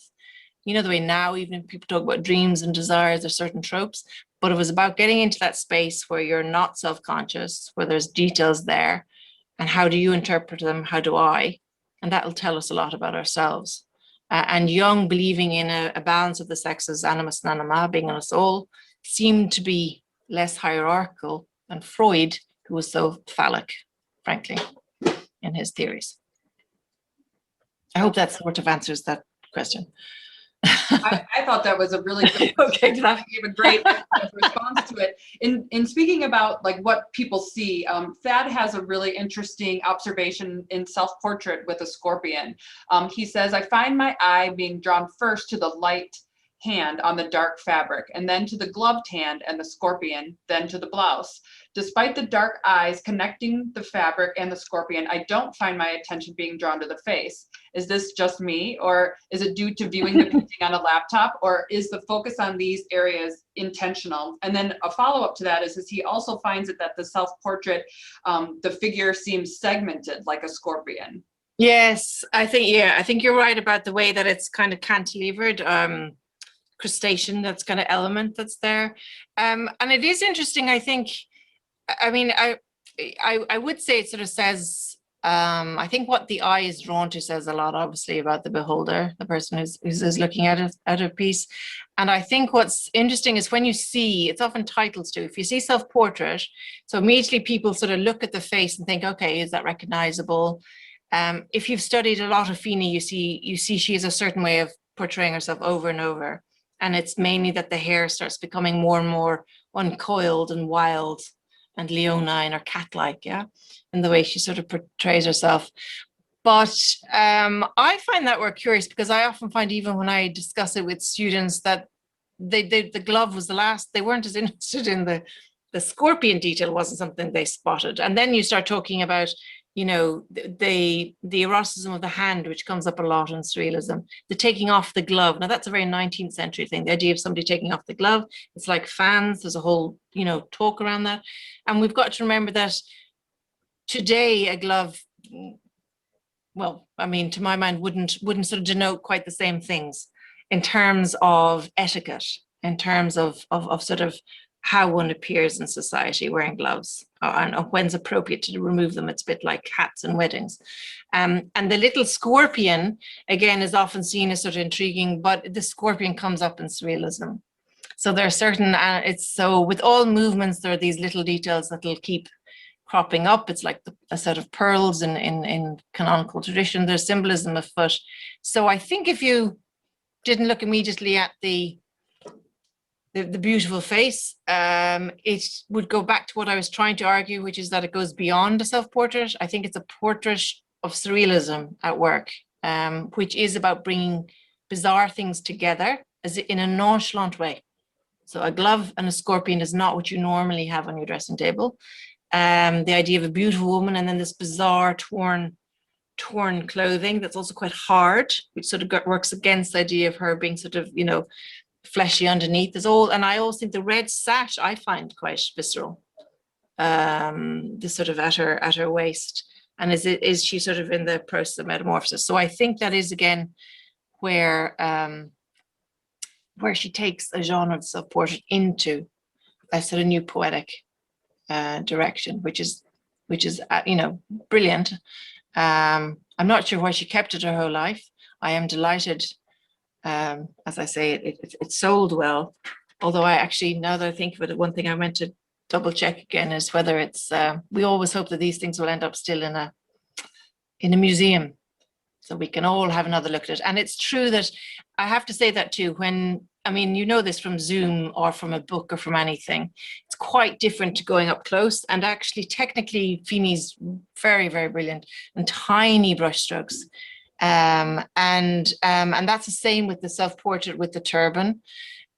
You know, the way now, even if people talk about dreams and desires, there's certain tropes, but it was about getting into that space where you're not self-conscious, where there's details there, and how do you interpret them? How do I? And that will tell us a lot about ourselves. And Jung, believing in a balance of the sexes, animus and anima, being in us all, seemed to be less hierarchical than Freud, who was so phallic, frankly, in his theories. I hope that sort of answers that question. I thought that was a really good okay, gave a great response to it. In speaking about like what people see, Thad has a really interesting observation in self-portrait with a scorpion. He says, I find my eye being drawn first to the light hand on the dark fabric, and then to the gloved hand and the scorpion, then to the blouse. Despite the dark eyes connecting the fabric and the scorpion, I don't find my attention being drawn to the face. Is this just me, or is it due to viewing the painting on a laptop, or is the focus on these areas intentional? And then a follow-up to that is he also finds it that the self-portrait, the figure seems segmented like a scorpion. Yes, I think you're right about the way that it's kind of cantilevered. crustacean, that's kind of element that's there. And it is interesting, I think, I mean, I would say it sort of says, I think what the eye is drawn to says a lot, obviously, about the beholder, the person who's looking at a piece. And I think what's interesting is when you see, it's often titles too, if you see self-portrait, so immediately people sort of look at the face and think, okay, is that recognizable? If you've studied a lot of Fini, you see she has a certain way of portraying herself over and over. And it's mainly that the hair starts becoming more and more uncoiled and wild and leonine or cat-like, yeah, in the way she sort of portrays herself. But I find that work curious, because I often find, even when I discuss it with students, that the glove was the last, they weren't as interested in the scorpion detail, wasn't something they spotted. And then you start talking about, you know, the eroticism of the hand, which comes up a lot in surrealism, the taking off the glove. Now that's a very 19th century thing, the idea of somebody taking off the glove. It's like fans, there's a whole, you know, talk around that. And we've got to remember that today a glove, well, I mean, to my mind, wouldn't sort of denote quite the same things in terms of etiquette, in terms of sort of how one appears in society wearing gloves, and when's appropriate to remove them. It's a bit like hats and weddings. And the little scorpion, again, is often seen as sort of intriguing, but the scorpion comes up in surrealism. So there are certain, so with all movements, there are these little details that will keep cropping up. It's like a set of pearls in canonical tradition. There's symbolism of foot. So I think if you didn't look immediately at the beautiful face, it would go back to what I was trying to argue, which is that it goes beyond a self-portrait. I think it's a portrait of surrealism at work, which is about bringing bizarre things together as in a nonchalant way. So a glove and a scorpion is not what you normally have on your dressing table. The idea of a beautiful woman and then this bizarre torn clothing that's also quite hard, which sort of works against the idea of her being sort of, you know, fleshy underneath. Is all, and I always think the red sash I find quite visceral. The sort of at her waist, and is she sort of in the process of metamorphosis? So I think that is again where she takes a genre of self-portrait into a sort of new poetic direction, which is you know, brilliant. I'm not sure why she kept it her whole life. I am delighted. As I say, it sold well. Although I actually, now that I think of it, one thing I meant to double check again is whether it's. We always hope that these things will end up still in a museum, so we can all have another look at it. And it's true that I have to say that too. When, I mean, you know this from Zoom or from a book or from anything, it's quite different to going up close. And actually, technically, Fini's very, very brilliant and tiny brush strokes. And that's the same with the self-portrait with the turban.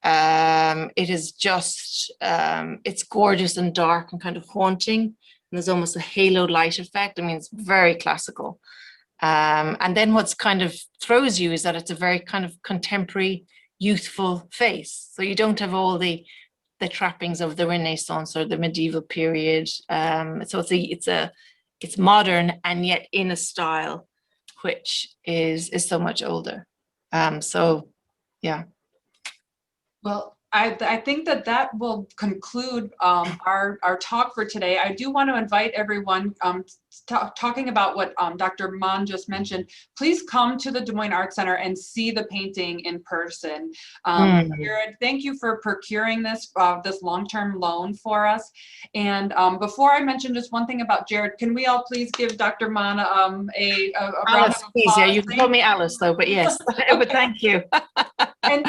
It is just, it's gorgeous and dark and kind of haunting. And there's almost a halo light effect. I mean, it's very classical. And then what's kind of throws you is that it's a very kind of contemporary, youthful face. So you don't have all the trappings of the Renaissance or the medieval period. So it's modern and yet in a style which is so much older. So yeah. Well, I think that will conclude our talk for today. I do want to invite everyone, talking about what Dr. Mahon just mentioned, please come to the Des Moines Art Center and see the painting in person. Jared, thank you for procuring this long-term loan for us. And before I mention just one thing about Jared, can we all please give Dr. Mahon a round of applause? Please, yeah, you can call me Alice though, but yes, but thank you. And